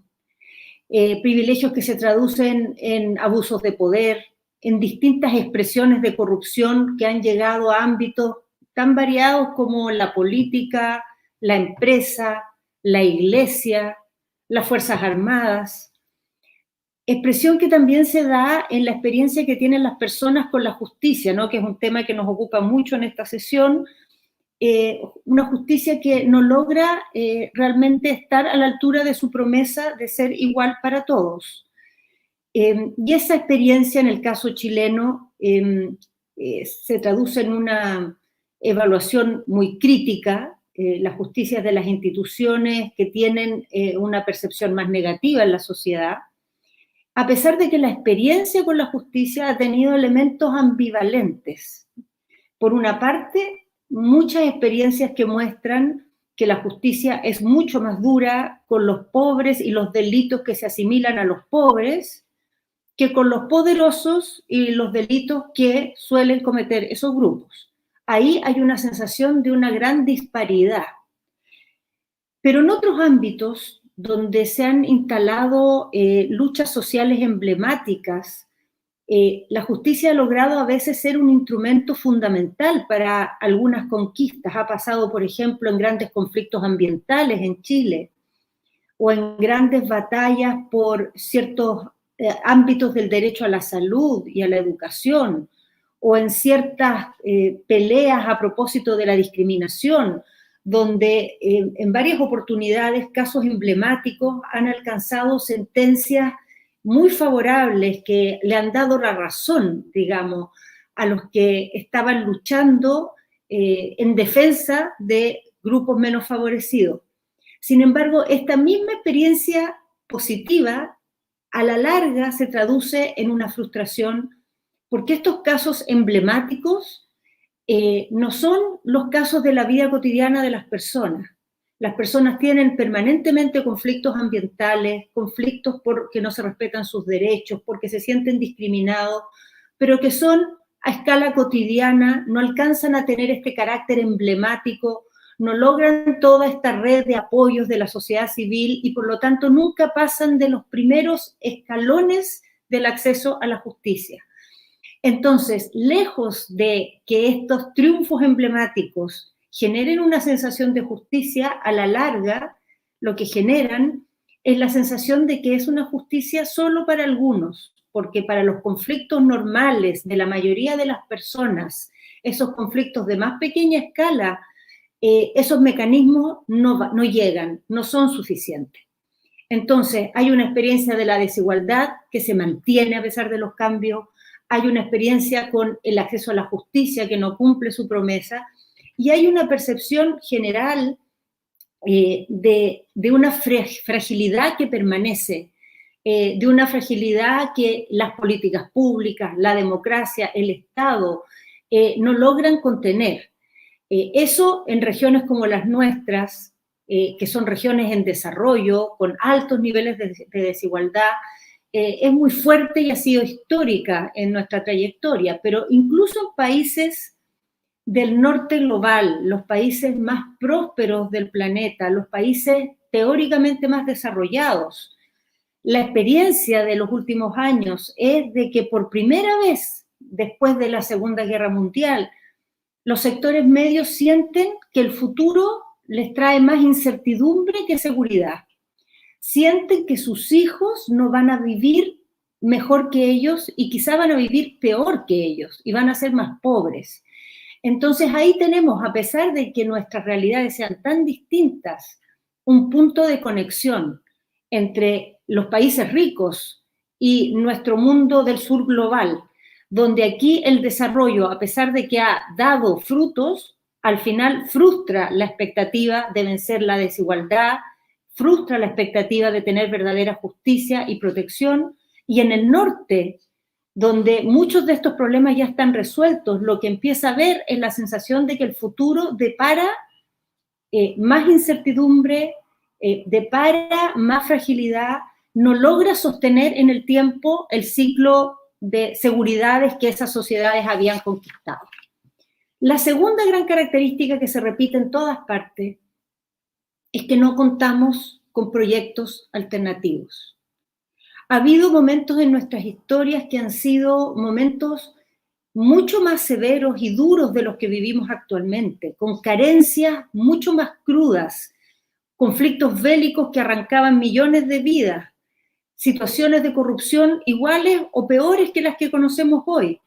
Privilegios que se traducen en abusos de poder, en distintas expresiones de corrupción que han llegado a ámbitos tan variados como la política, la empresa, la iglesia, las Fuerzas Armadas. Expresión que también se da en la experiencia que tienen las personas con la justicia, ¿no? Que es un tema que nos ocupa mucho en esta sesión, una justicia que no logra realmente estar a la altura de su promesa de ser igual para todos. Y esa experiencia en el caso chileno se traduce en una evaluación muy crítica. La justicia de las instituciones que tienen una percepción más negativa en la sociedad, a pesar de que la experiencia con la justicia ha tenido elementos ambivalentes. Por una parte, muchas experiencias que muestran que la justicia es mucho más dura con los pobres y los delitos que se asimilan a los pobres que con los poderosos y los delitos que suelen cometer esos grupos. Ahí hay una sensación de una gran disparidad. Pero en otros ámbitos donde se han instalado luchas sociales emblemáticas, la justicia ha logrado a veces ser un instrumento fundamental para algunas conquistas. Ha pasado, por ejemplo, en grandes conflictos ambientales en Chile, o en grandes batallas por ciertos ámbitos del derecho a la salud y a la educación, o en ciertas peleas a propósito de la discriminación, donde en varias oportunidades casos emblemáticos han alcanzado sentencias muy favorables que le han dado la razón, digamos, a los que estaban luchando en defensa de grupos menos favorecidos. Sin embargo, esta misma experiencia positiva, a la larga se traduce en una frustración, porque estos casos emblemáticos no son los casos de la vida cotidiana de las personas. Las personas tienen permanentemente conflictos ambientales, conflictos porque no se respetan sus derechos, porque se sienten discriminados, pero que son a escala cotidiana, no alcanzan a tener este carácter emblemático, no logran toda esta red de apoyos de la sociedad civil y por lo tanto nunca pasan de los primeros escalones del acceso a la justicia. Entonces, lejos de que estos triunfos emblemáticos generen una sensación de justicia, a la larga lo que generan es la sensación de que es una justicia solo para algunos, porque para los conflictos normales de la mayoría de las personas, esos conflictos de más pequeña escala, esos mecanismos no llegan, no son suficientes. Entonces, hay una experiencia de la desigualdad que se mantiene a pesar de los cambios, hay una experiencia con el acceso a la justicia que no cumple su promesa, y hay una percepción general de una fragilidad que permanece, de una fragilidad que las políticas públicas, la democracia, el Estado no logran contener. Eso en regiones como las nuestras, que son regiones en desarrollo, con altos niveles de desigualdad, es muy fuerte y ha sido histórica en nuestra trayectoria, pero incluso en países del norte global, los países más prósperos del planeta, los países teóricamente más desarrollados, la experiencia de los últimos años es de que por primera vez después de la Segunda Guerra Mundial, los sectores medios sienten que el futuro les trae más incertidumbre que seguridad. Sienten que sus hijos no van a vivir mejor que ellos y quizá van a vivir peor que ellos y van a ser más pobres. Entonces ahí tenemos, a pesar de que nuestras realidades sean tan distintas, un punto de conexión entre los países ricos y nuestro mundo del sur global, donde aquí el desarrollo, a pesar de que ha dado frutos, al final frustra la expectativa de vencer la desigualdad, frustra la expectativa de tener verdadera justicia y protección, y en el norte, donde muchos de estos problemas ya están resueltos, lo que empieza a ver es la sensación de que el futuro depara más incertidumbre, depara más fragilidad, no logra sostener en el tiempo el ciclo de seguridades que esas sociedades habían conquistado. La segunda gran característica que se repite en todas partes es que no contamos con proyectos alternativos. Ha habido momentos en nuestras historias que han sido momentos mucho más severos y duros de los que vivimos actualmente, con carencias mucho más crudas, conflictos bélicos que arrancaban millones de vidas, situaciones de corrupción iguales o peores que las que conocemos hoy.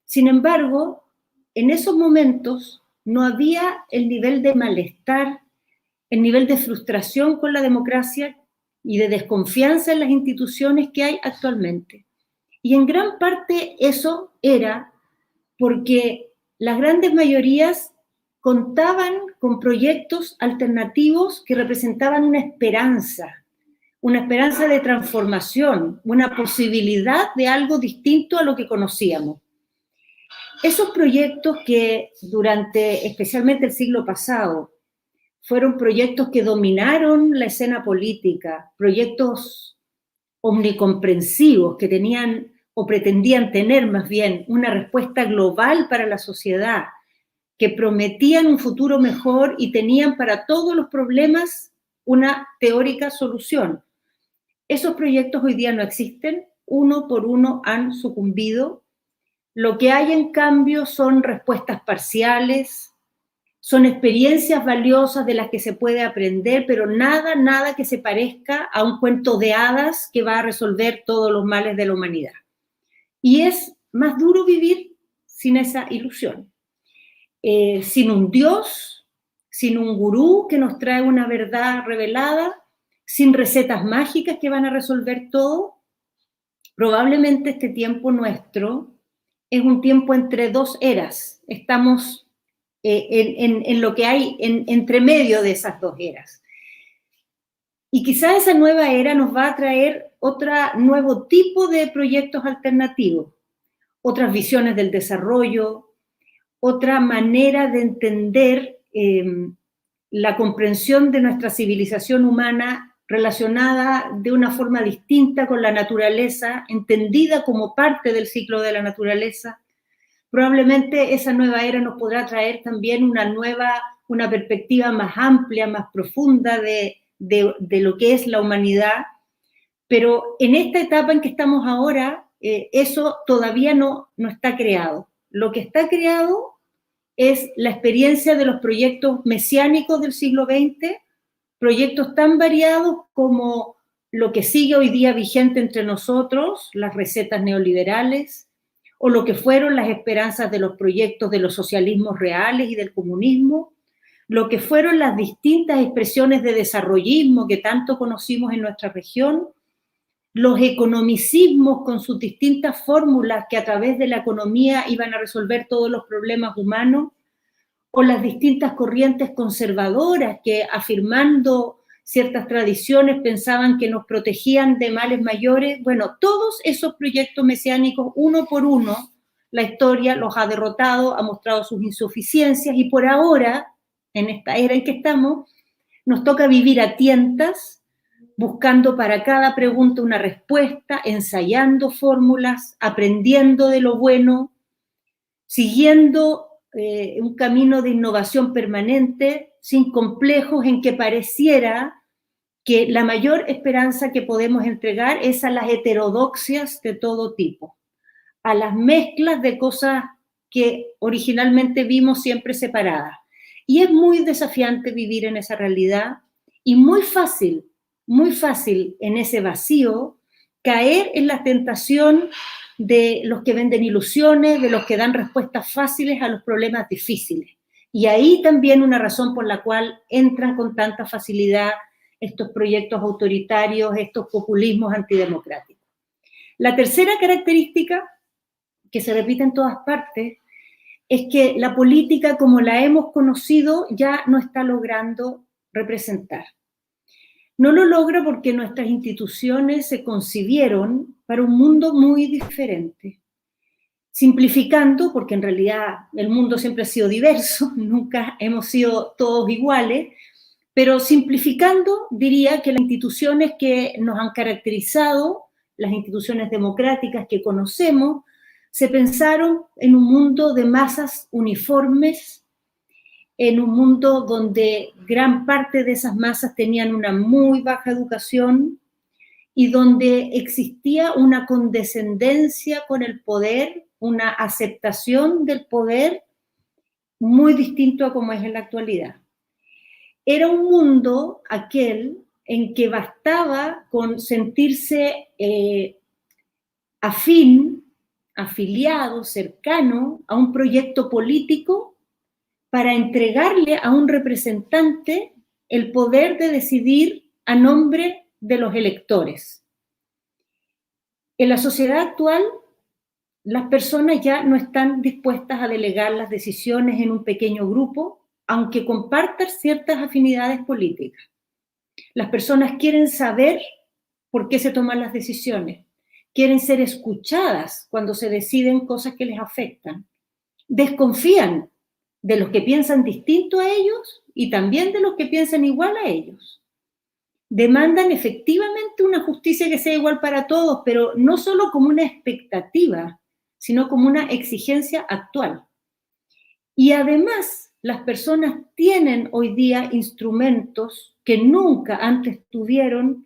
Sin embargo, en esos momentos no había el nivel de malestar, el nivel de frustración con la democracia y de desconfianza en las instituciones que hay actualmente. Y en gran parte eso era porque las grandes mayorías contaban con proyectos alternativos que representaban una esperanza de transformación, una posibilidad de algo distinto a lo que conocíamos. Esos proyectos que durante especialmente el siglo pasado fueron proyectos que dominaron la escena política, proyectos omnicomprensivos que tenían o pretendían tener más bien una respuesta global para la sociedad, que prometían un futuro mejor y tenían para todos los problemas una teórica solución. Esos proyectos hoy día no existen, uno por uno han sucumbido. Lo que hay en cambio son respuestas parciales, son experiencias valiosas de las que se puede aprender, pero nada que se parezca a un cuento de hadas que va a resolver todos los males de la humanidad. Y es más duro vivir sin esa ilusión. Sin un Dios, sin un gurú que nos trae una verdad revelada, sin recetas mágicas que van a resolver todo. Probablemente este tiempo nuestro es un tiempo entre dos eras. Estamos en lo que hay entre medio de esas dos eras. Y quizá esa nueva era nos va a traer otro nuevo tipo de proyectos alternativos, otras visiones del desarrollo, otra manera de entender la comprensión de nuestra civilización humana relacionada de una forma distinta con la naturaleza, entendida como parte del ciclo de la naturaleza. Probablemente esa nueva era nos podrá traer también una perspectiva más amplia, más profunda de lo que es la humanidad, pero en esta etapa en que estamos ahora, eso todavía no está creado. Lo que está creado es la experiencia de los proyectos mesiánicos del siglo XX, proyectos tan variados como lo que sigue hoy día vigente entre nosotros, las recetas neoliberales, o lo que fueron las esperanzas de los proyectos de los socialismos reales y del comunismo, lo que fueron las distintas expresiones de desarrollismo que tanto conocimos en nuestra región, los economicismos con sus distintas fórmulas que a través de la economía iban a resolver todos los problemas humanos, o las distintas corrientes conservadoras que, afirmando ciertas tradiciones, pensaban que nos protegían de males mayores. Bueno, todos esos proyectos mesiánicos, uno por uno, la historia los ha derrotado, ha mostrado sus insuficiencias, y por ahora, en esta era en que estamos, nos toca vivir a tientas, buscando para cada pregunta una respuesta, ensayando fórmulas, aprendiendo de lo bueno, siguiendo un camino de innovación permanente, sin complejos, en que pareciera que la mayor esperanza que podemos entregar es a las heterodoxias de todo tipo, a las mezclas de cosas que originalmente vimos siempre separadas. Y es muy desafiante vivir en esa realidad y muy fácil en ese vacío caer en la tentación de los que venden ilusiones, de los que dan respuestas fáciles a los problemas difíciles. Y ahí también una razón por la cual entran con tanta facilidad estos proyectos autoritarios, estos populismos antidemocráticos. La tercera característica, que se repite en todas partes, es que la política como la hemos conocido ya no está logrando representar. No lo logra porque nuestras instituciones se concibieron para un mundo muy diferente. Simplificando, porque en realidad el mundo siempre ha sido diverso, nunca hemos sido todos iguales, pero simplificando diría que las instituciones que nos han caracterizado, las instituciones democráticas que conocemos, se pensaron en un mundo de masas uniformes, en un mundo donde gran parte de esas masas tenían una muy baja educación y donde existía una condescendencia con el poder, una aceptación del poder muy distinto a como es en la actualidad. Era un mundo aquel en que bastaba con sentirse afiliado, cercano a un proyecto político para entregarle a un representante el poder de decidir a nombre de los electores. En la sociedad actual, las personas ya no están dispuestas a delegar las decisiones en un pequeño grupo, aunque compartan ciertas afinidades políticas. Las personas quieren saber por qué se toman las decisiones, quieren ser escuchadas cuando se deciden cosas que les afectan, desconfían de los que piensan distinto a ellos y también de los que piensan igual a ellos. Demandan efectivamente una justicia que sea igual para todos, pero no solo como una expectativa, sino como una exigencia actual. Y además, las personas tienen hoy día instrumentos que nunca antes tuvieron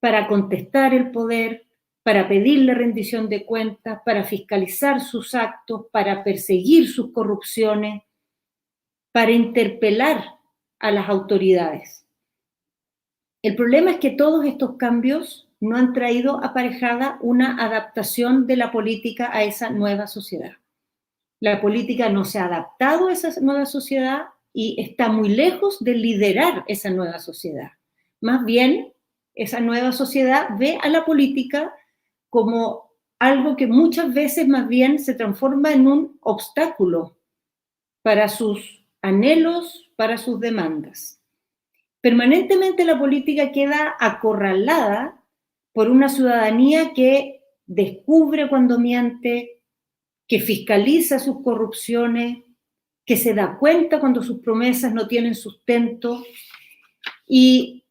para contestar el poder, para pedirle rendición de cuentas, para fiscalizar sus actos, para perseguir sus corrupciones, para interpelar a las autoridades. El problema es que todos estos cambios no han traído aparejada una adaptación de la política a esa nueva sociedad. La política no se ha adaptado a esa nueva sociedad y está muy lejos de liderar esa nueva sociedad. Más bien, esa nueva sociedad ve a la política como algo que muchas veces más bien se transforma en un obstáculo para sus anhelos, para sus demandas. Permanentemente la política queda acorralada por una ciudadanía que descubre cuando miente, que fiscaliza sus corrupciones, que se da cuenta cuando sus promesas no tienen sustento. Y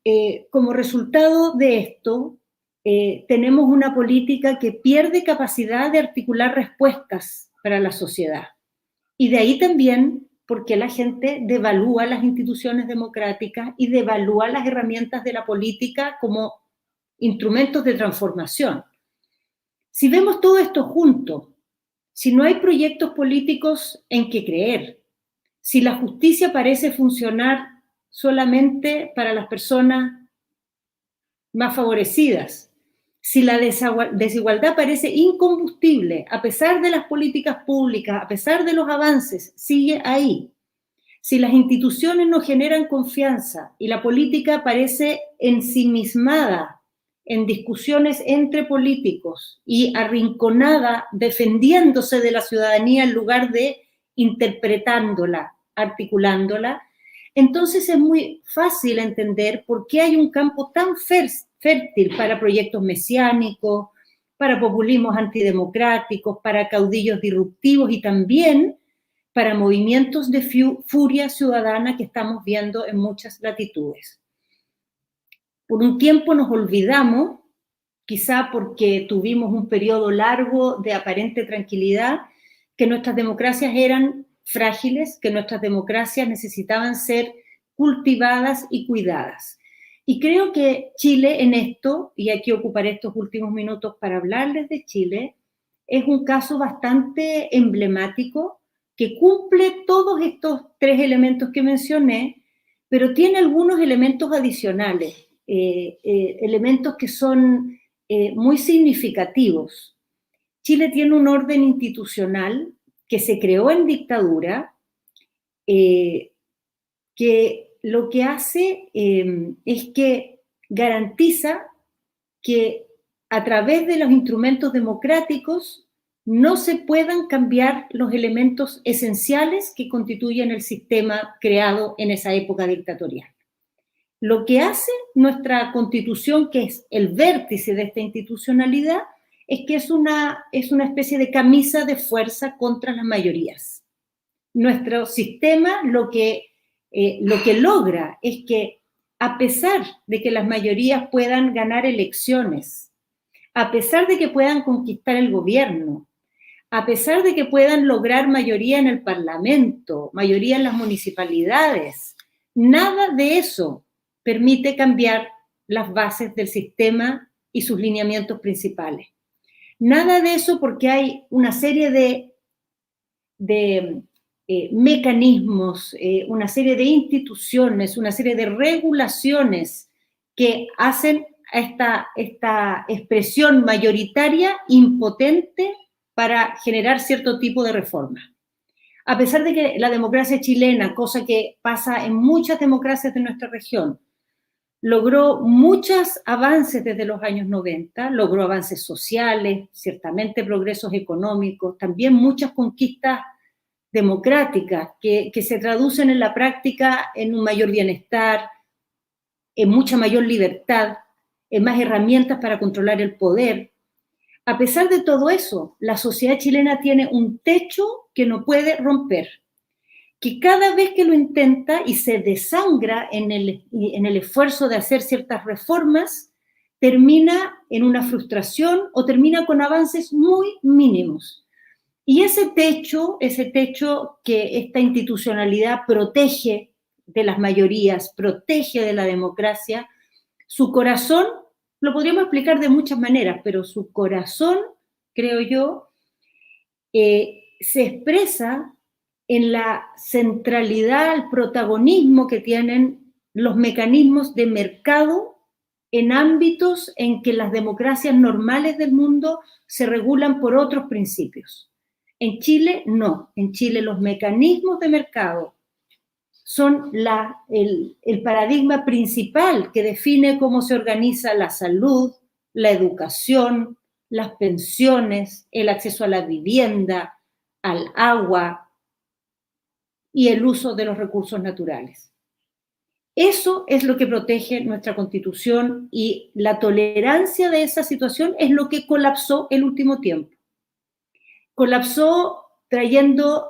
como resultado de esto, tenemos una política que pierde capacidad de articular respuestas para la sociedad. Y de ahí también porque la gente devalúa las instituciones democráticas y devalúa las herramientas de la política como instrumentos de transformación. Si vemos todo esto junto, si no hay proyectos políticos en que creer, si la justicia parece funcionar solamente para las personas más favorecidas, si la desigualdad parece incombustible, a pesar de las políticas públicas, a pesar de los avances, sigue ahí. Si las instituciones no generan confianza y la política parece ensimismada en discusiones entre políticos y arrinconada defendiéndose de la ciudadanía en lugar de interpretándola, articulándola, entonces es muy fácil entender por qué hay un campo tan fértil para proyectos mesiánicos, para populismos antidemocráticos, para caudillos disruptivos y también para movimientos de furia ciudadana que estamos viendo en muchas latitudes. Por un tiempo nos olvidamos, quizá porque tuvimos un periodo largo de aparente tranquilidad, que nuestras democracias eran frágiles, que nuestras democracias necesitaban ser cultivadas y cuidadas. Y creo que Chile en esto, y aquí ocuparé estos últimos minutos para hablarles de Chile, es un caso bastante emblemático que cumple todos estos tres elementos que mencioné, pero tiene algunos elementos adicionales, elementos que son muy significativos. Chile tiene un orden institucional que se creó en dictadura, que lo que hace es que garantiza que a través de los instrumentos democráticos no se puedan cambiar los elementos esenciales que constituyen el sistema creado en esa época dictatorial. Lo que hace nuestra Constitución, que es el vértice de esta institucionalidad, es que es una especie de camisa de fuerza contra las mayorías. Nuestro sistema lo que logra es que, a pesar de que las mayorías puedan ganar elecciones, a pesar de que puedan conquistar el gobierno, a pesar de que puedan lograr mayoría en el Parlamento, mayoría en las municipalidades, nada de eso permite cambiar las bases del sistema y sus lineamientos principales. Nada de eso, porque hay una serie de mecanismos, una serie de instituciones, una serie de regulaciones que hacen a esta expresión mayoritaria impotente para generar cierto tipo de reforma. A pesar de que la democracia chilena, cosa que pasa en muchas democracias de nuestra región, logró muchos avances desde los años 90, logró avances sociales, ciertamente progresos económicos, también muchas conquistas democráticas que se traducen en la práctica en un mayor bienestar, en mucha mayor libertad, en más herramientas para controlar el poder. A pesar de todo eso, la sociedad chilena tiene un techo que no puede romper, que cada vez que lo intenta y se desangra en el esfuerzo de hacer ciertas reformas, termina en una frustración o termina con avances muy mínimos. Y ese techo que esta institucionalidad protege de las mayorías, protege de la democracia, su corazón, lo podríamos explicar de muchas maneras, pero su corazón, creo yo, se expresa en la centralidad, el protagonismo que tienen los mecanismos de mercado en ámbitos en que las democracias normales del mundo se regulan por otros principios. En Chile, no. En Chile los mecanismos de mercado son el paradigma principal que define cómo se organiza la salud, la educación, las pensiones, el acceso a la vivienda, al agua y el uso de los recursos naturales. Eso es lo que protege nuestra Constitución y la tolerancia de esa situación es lo que colapsó el último tiempo. Colapsó trayendo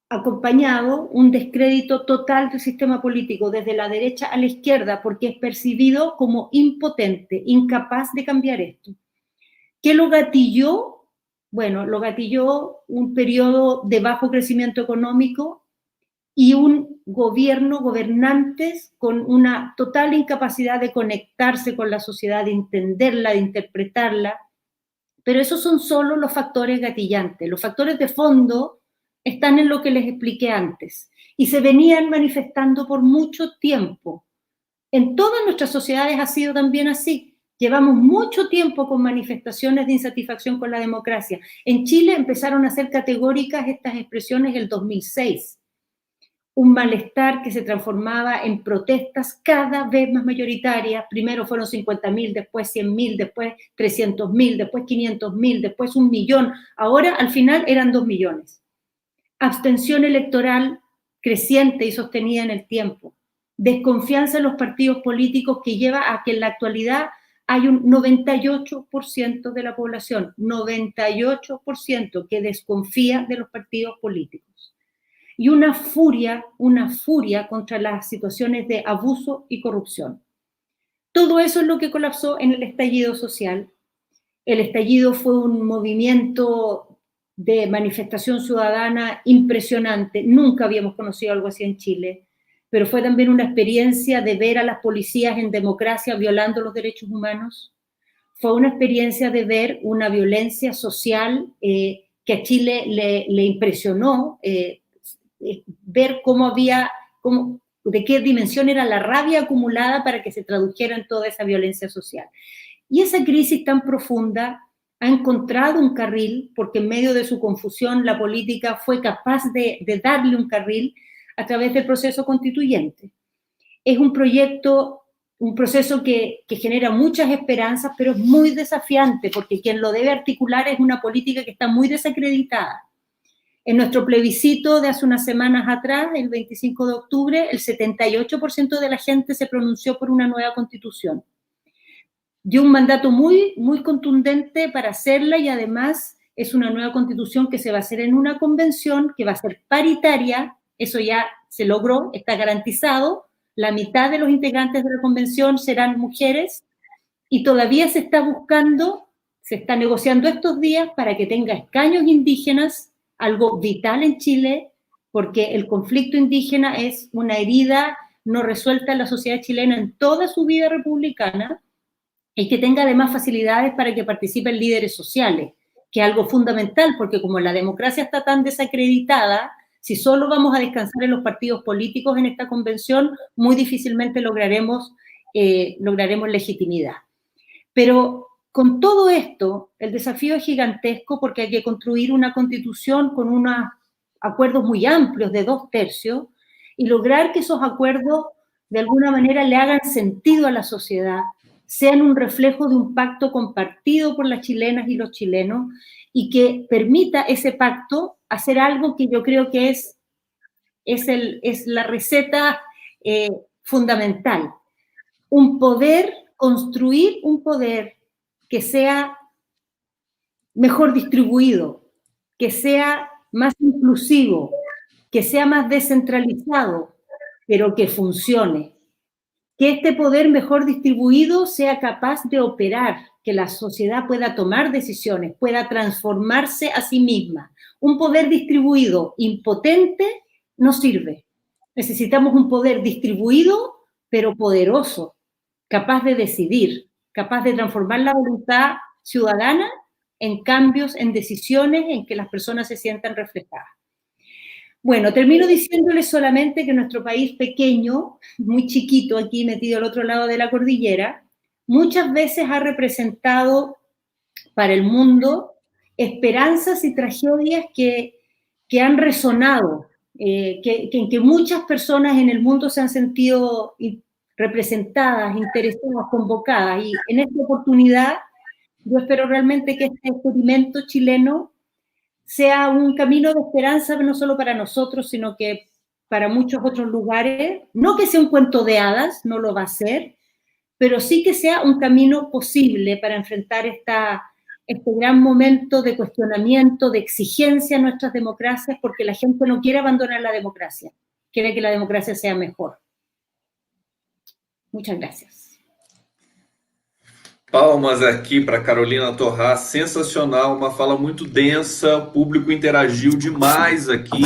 acompañado un descrédito total del sistema político, desde la derecha a la izquierda, porque es percibido como impotente, incapaz de cambiar esto. ¿Qué lo gatilló? Bueno, lo gatilló un periodo de bajo crecimiento económico y un gobierno, gobernantes con una total incapacidad de conectarse con la sociedad, de entenderla, de interpretarla. Pero esos son solo los factores gatillantes. Los factores de fondo están en lo que les expliqué antes y se venían manifestando por mucho tiempo. En todas nuestras sociedades ha sido también así. Llevamos mucho tiempo con manifestaciones de insatisfacción con la democracia. En Chile empezaron a ser categóricas estas expresiones en el 2006. Un malestar que se transformaba en protestas cada vez más mayoritarias. Primero fueron 50.000, después 100.000, después 300.000, después 500.000, después 1 millón. Ahora, al final, eran 2 millones. Abstención electoral creciente y sostenida en el tiempo. Desconfianza en los partidos políticos que lleva a que en la actualidad hay un 98% de la población, 98% que desconfía de los partidos políticos. Y una furia contra las situaciones de abuso y corrupción. Todo eso es lo que colapsó en el estallido social. El estallido fue un movimiento de manifestación ciudadana impresionante. Nunca habíamos conocido algo así en Chile, pero fue también una experiencia de ver a las policías en democracia violando los derechos humanos. Fue una experiencia de ver una violencia social que a Chile le impresionó, ver de qué dimensión era la rabia acumulada para que se tradujera en toda esa violencia social. Y esa crisis tan profunda ha encontrado un carril, porque en medio de su confusión la política fue capaz de darle un carril a través del proceso constituyente. Es un proceso que genera muchas esperanzas, pero es muy desafiante, porque quien lo debe articular es una política que está muy desacreditada. En nuestro plebiscito de hace unas semanas atrás, el 25 de octubre, el 78% de la gente se pronunció por una nueva constitución. Dio un mandato muy, muy contundente para hacerla y además es una nueva constitución que se va a hacer en una convención que va a ser paritaria, eso ya se logró, está garantizado, la mitad de los integrantes de la convención serán mujeres y todavía se está buscando se está negociando estos días para que tenga escaños indígenas, algo vital en Chile, porque el conflicto indígena es una herida no resuelta en la sociedad chilena en toda su vida republicana, y que tenga además facilidades para que participen líderes sociales, que es algo fundamental, porque como la democracia está tan desacreditada, si solo vamos a descansar en los partidos políticos en esta convención, muy difícilmente lograremos legitimidad. Pero con todo esto, el desafío es gigantesco porque hay que construir una constitución con unos acuerdos muy amplios de 2/3 y lograr que esos acuerdos de alguna manera le hagan sentido a la sociedad, sean un reflejo de un pacto compartido por las chilenas y los chilenos y que permita ese pacto hacer algo que yo creo que es la receta fundamental. Construir un poder que sea mejor distribuido, que sea más inclusivo, que sea más descentralizado, pero que funcione. Que este poder mejor distribuido sea capaz de operar, que la sociedad pueda tomar decisiones, pueda transformarse a sí misma. Un poder distribuido impotente no sirve. Necesitamos un poder distribuido, pero poderoso, capaz de decidir, capaz de transformar la voluntad ciudadana en cambios, en decisiones en que las personas se sientan reflejadas. Bueno, termino diciéndoles solamente que nuestro país pequeño, muy chiquito aquí metido al otro lado de la cordillera, muchas veces ha representado para el mundo esperanzas y tragedias que han resonado, en que muchas personas en el mundo se han sentido representadas, interesadas, convocadas. Y en esta oportunidad yo espero realmente que este experimento chileno sea un camino de esperanza no solo para nosotros, sino que para muchos otros lugares. No que sea un cuento de hadas, no lo va a ser, pero sí que sea un camino posible para enfrentar este gran momento de cuestionamiento, de exigencia a nuestras democracias, porque la gente no quiere abandonar la democracia, quiere que la democracia sea mejor. Muchas gracias.
Palmas aqui para Carolina Torras, sensacional, uma fala muito densa, o público interagiu demais aqui,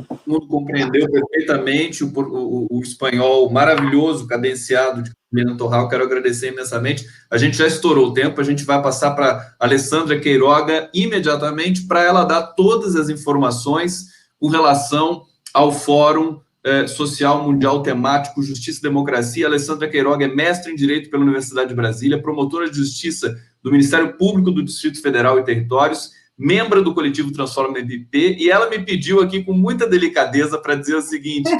todo mundo compreendeu perfeitamente o espanhol maravilhoso, cadenciado de Carolina Torras. Eu quero agradecer imensamente. A gente já estourou o tempo, a gente vai passar para Alessandra Queiroga imediatamente para ela dar todas as informações com relação ao Fórum Social Mundial Temático Justiça e Democracia. Alessandra Queiroga é mestre em Direito pela Universidade de Brasília, promotora de Justiça do Ministério Público do Distrito Federal e Territórios, membro do coletivo Transforma MP, e ela me pediu aqui com muita delicadeza para dizer o seguinte: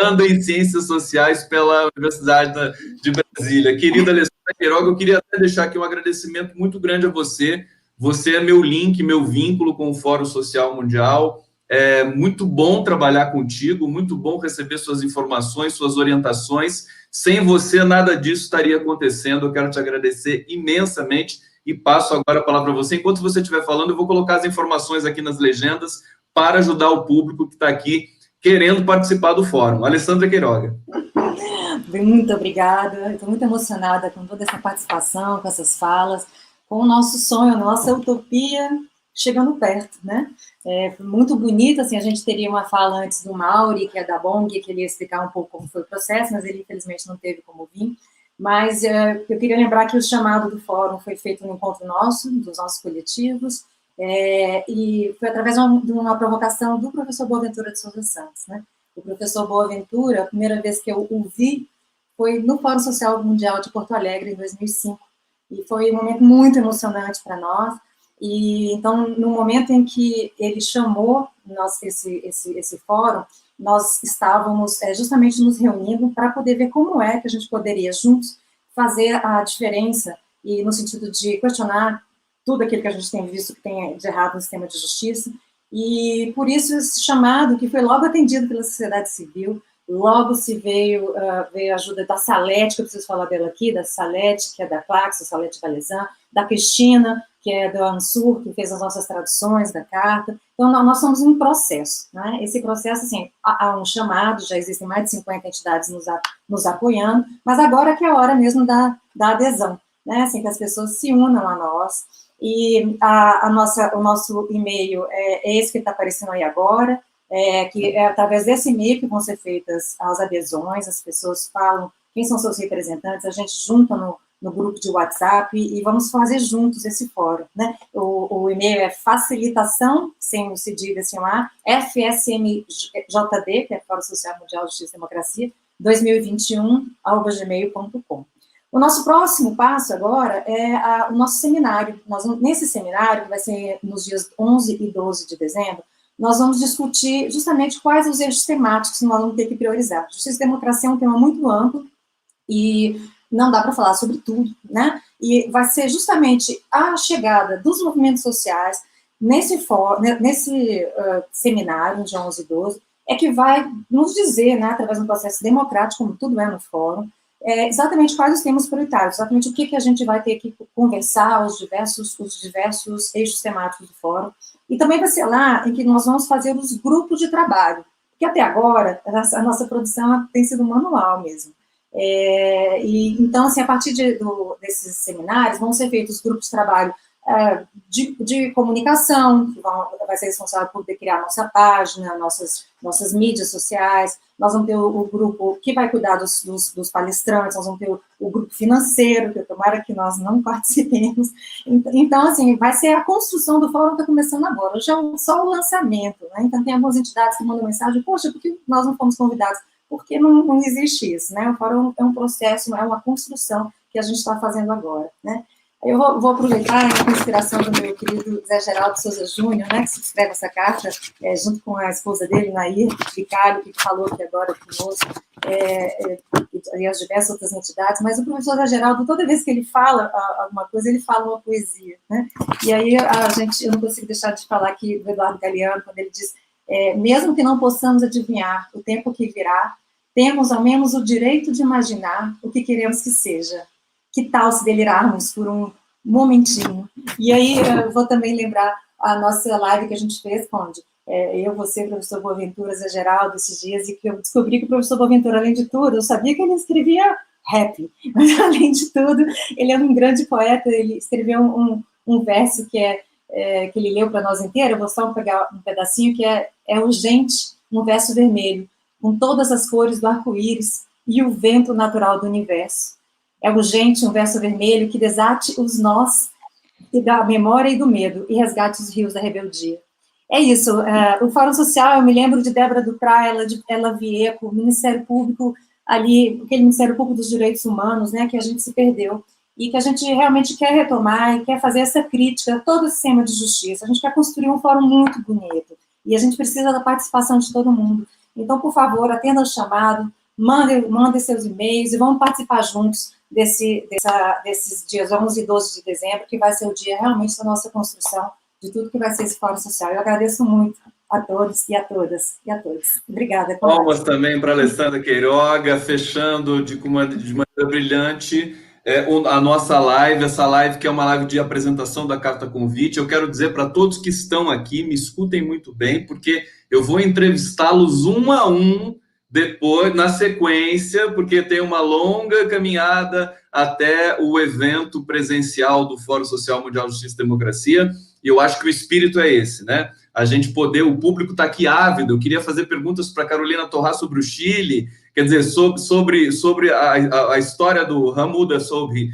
ando em Ciências Sociais pela Universidade de Brasília. Querida Alessandra Queiroga, eu queria até deixar aqui um agradecimento muito grande a você. Você é meu link, meu vínculo com o Fórum Social Mundial. É muito bom trabalhar contigo, muito bom receber suas informações, suas orientações. Sem você, nada disso estaria acontecendo. Eu quero te agradecer imensamente e passo agora a palavra para você. Enquanto você estiver falando, eu vou colocar as informações aqui nas legendas para ajudar o público que está aqui querendo participar do fórum. Alessandra Queiroga.
Muito obrigada. Estou muito emocionada com toda essa participação, com essas falas, com o nosso sonho, a nossa utopia chegando perto, né? É muito bonito, assim, a gente teria uma fala antes do Mauri, que é da BONG, que ele ia explicar um pouco como foi o processo, mas ele, infelizmente, não teve como vir. Mas eu queria lembrar que o chamado do fórum foi feito no encontro nosso, dos nossos coletivos, e foi através de uma provocação do professor Boaventura de Souza Santos, né? O professor Boaventura, a primeira vez que eu o vi foi no Fórum Social Mundial de Porto Alegre, em 2005, e foi um momento muito emocionante para nós. E então, no momento em que ele chamou esse fórum, nós estávamos justamente nos reunindo para poder ver como é que a gente poderia juntos fazer a diferença, e no sentido de questionar tudo aquilo que a gente tem visto que tem de errado no sistema de justiça. E por isso esse chamado, que foi logo atendido pela sociedade civil, logo se veio a ajuda da Salete, que eu preciso falar dela aqui, da Salete, que é da Clax, a Salete Valezan, da Cristina, que é do ANSUR, que fez as nossas traduções da carta. Então, nós somos um processo, né? Esse processo, assim, há um chamado, já existem mais de 50 entidades nos apoiando, mas agora que é a hora mesmo da adesão, né, assim, que as pessoas se unam a nós, e o nosso e-mail é esse que está aparecendo aí agora, que é através desse e-mail que vão ser feitas as adesões, as pessoas falam quem são seus representantes, a gente junta no grupo de WhatsApp e vamos fazer juntos esse fórum, né? O e-mail é facilitação, sem o cedilha, sem o A, FSMJD, que é Fórum Social Mundial de Justiça e Democracia, 2021@gmail.com. O nosso próximo passo agora é o nosso seminário. Nesse seminário, que vai ser nos dias 11 e 12 de dezembro, nós vamos discutir justamente quais os eixos temáticos que nós vamos ter que priorizar. Justiça e democracia é um tema muito amplo e não dá para falar sobre tudo, né? E vai ser justamente a chegada dos movimentos sociais nesse seminário, de 11 e 12, é que vai nos dizer, né, através de um processo democrático, como tudo é no fórum, exatamente quais os temas prioritários, exatamente o que a gente vai ter que conversar, os diversos eixos temáticos do fórum. E também vai ser lá em que nós vamos fazer os grupos de trabalho, porque até agora a nossa produção tem sido manual mesmo. Então, assim, a partir desses seminários vão ser feitos grupos de trabalho de comunicação, que vai ser responsável por criar nossa página, nossas mídias sociais. Nós vamos ter o grupo que vai cuidar dos palestrantes, nós vamos ter o grupo financeiro, que tomara que nós não participemos. Então, assim, vai ser a construção do fórum, está começando agora, hoje é só o lançamento, né? Então, tem algumas entidades que mandam mensagem, poxa, por que nós não fomos convidados? Porque não existe isso, né? O fórum é um processo, é uma construção que a gente está fazendo agora, né? Eu vou aproveitar a inspiração do meu querido Zé Geraldo Souza Júnior, né, que escreve essa carta, junto com a esposa dele, Nair Vicário, que falou aqui agora conosco, e as diversas outras entidades, mas o professor Zé Geraldo, toda vez que ele fala alguma coisa, ele fala uma poesia, né? E aí eu não consigo deixar de falar aqui do Eduardo Galeano, quando ele diz, mesmo que não possamos adivinhar o tempo que virá, temos ao menos o direito de imaginar o que queremos que seja. Que tal se delirarmos por um momentinho? E aí eu vou também lembrar a nossa live que a gente fez, Conde, eu, você, o professor Boaventura, Zé Geraldo, esses dias, e que eu descobri que o professor Boaventura, além de tudo, eu sabia que ele escrevia rap, mas além de tudo, ele é um grande poeta, ele escreveu um verso que ele leu para nós inteiro, eu vou só pegar um pedacinho, que é urgente, um verso vermelho, com todas as cores do arco-íris e o vento natural do universo. É urgente um verso vermelho que desate os nós da memória e do medo e resgate os rios da rebeldia. É isso, o Fórum Social, eu me lembro de Débora Duprá, ela Vieco, o Ministério Público ali, aquele Ministério Público dos Direitos Humanos, né, que a gente se perdeu, e que a gente realmente quer retomar e quer fazer essa crítica a todo o sistema de justiça. A gente quer construir um fórum muito bonito, e a gente precisa da participação de todo mundo. Então, por favor, atenda o chamado, mandem seus e-mails e vamos participar juntos desses dias 11 e 12 de dezembro, que vai ser o dia realmente da nossa construção de tudo que vai ser esse Fórum Social. Eu agradeço muito a todos e a todas e a todos. Obrigada.
Palmas também para a Alessandra Queiroga, fechando de maneira brilhante a nossa live, essa live que é uma live de apresentação da Carta Convite. Eu quero dizer para todos que estão aqui, me escutem muito bem, porque eu vou entrevistá-los um a um depois, na sequência, porque tem uma longa caminhada até o evento presencial do Fórum Social Mundial de Justiça e Democracia, e eu acho que o espírito é esse, né? A gente poder, o público está aqui ávido. Eu queria fazer perguntas para Carolina Torrá sobre o Chile, quer dizer, sobre a história do Hamuda Sobhi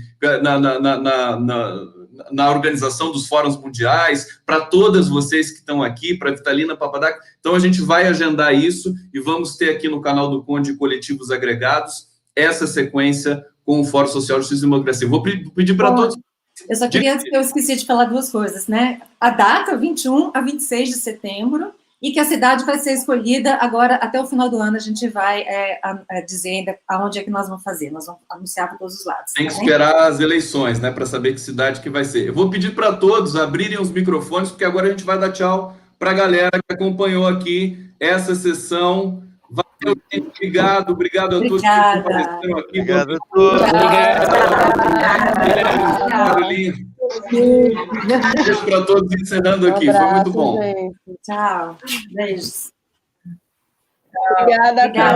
na organização dos fóruns mundiais, para todas vocês que estão aqui, para a Vitalina Papadak. Então, a gente vai agendar isso e vamos ter aqui no canal do Conde Coletivos Agregados essa sequência com o Fórum Social de Justiça e Democracia. Vou pedir para todos...
Eu só queria, eu esqueci de falar duas coisas, né? A data, 21 a 26 de setembro, e que a cidade vai ser escolhida agora, até o final do ano, a gente vai dizer ainda aonde é que nós vamos fazer, nós vamos anunciar para todos os lados.
Tem que esperar as eleições, né, para saber que cidade que vai ser. Eu vou pedir para todos abrirem os microfones, porque agora a gente vai dar tchau para a galera que acompanhou aqui essa sessão. Valeu, gente. Obrigado a todos que apareceram aqui.
Obrigado a todos.
Carolina. Beijo para todos, encerrando aqui. Foi muito bom.
Tchau. Beijos.
Obrigada.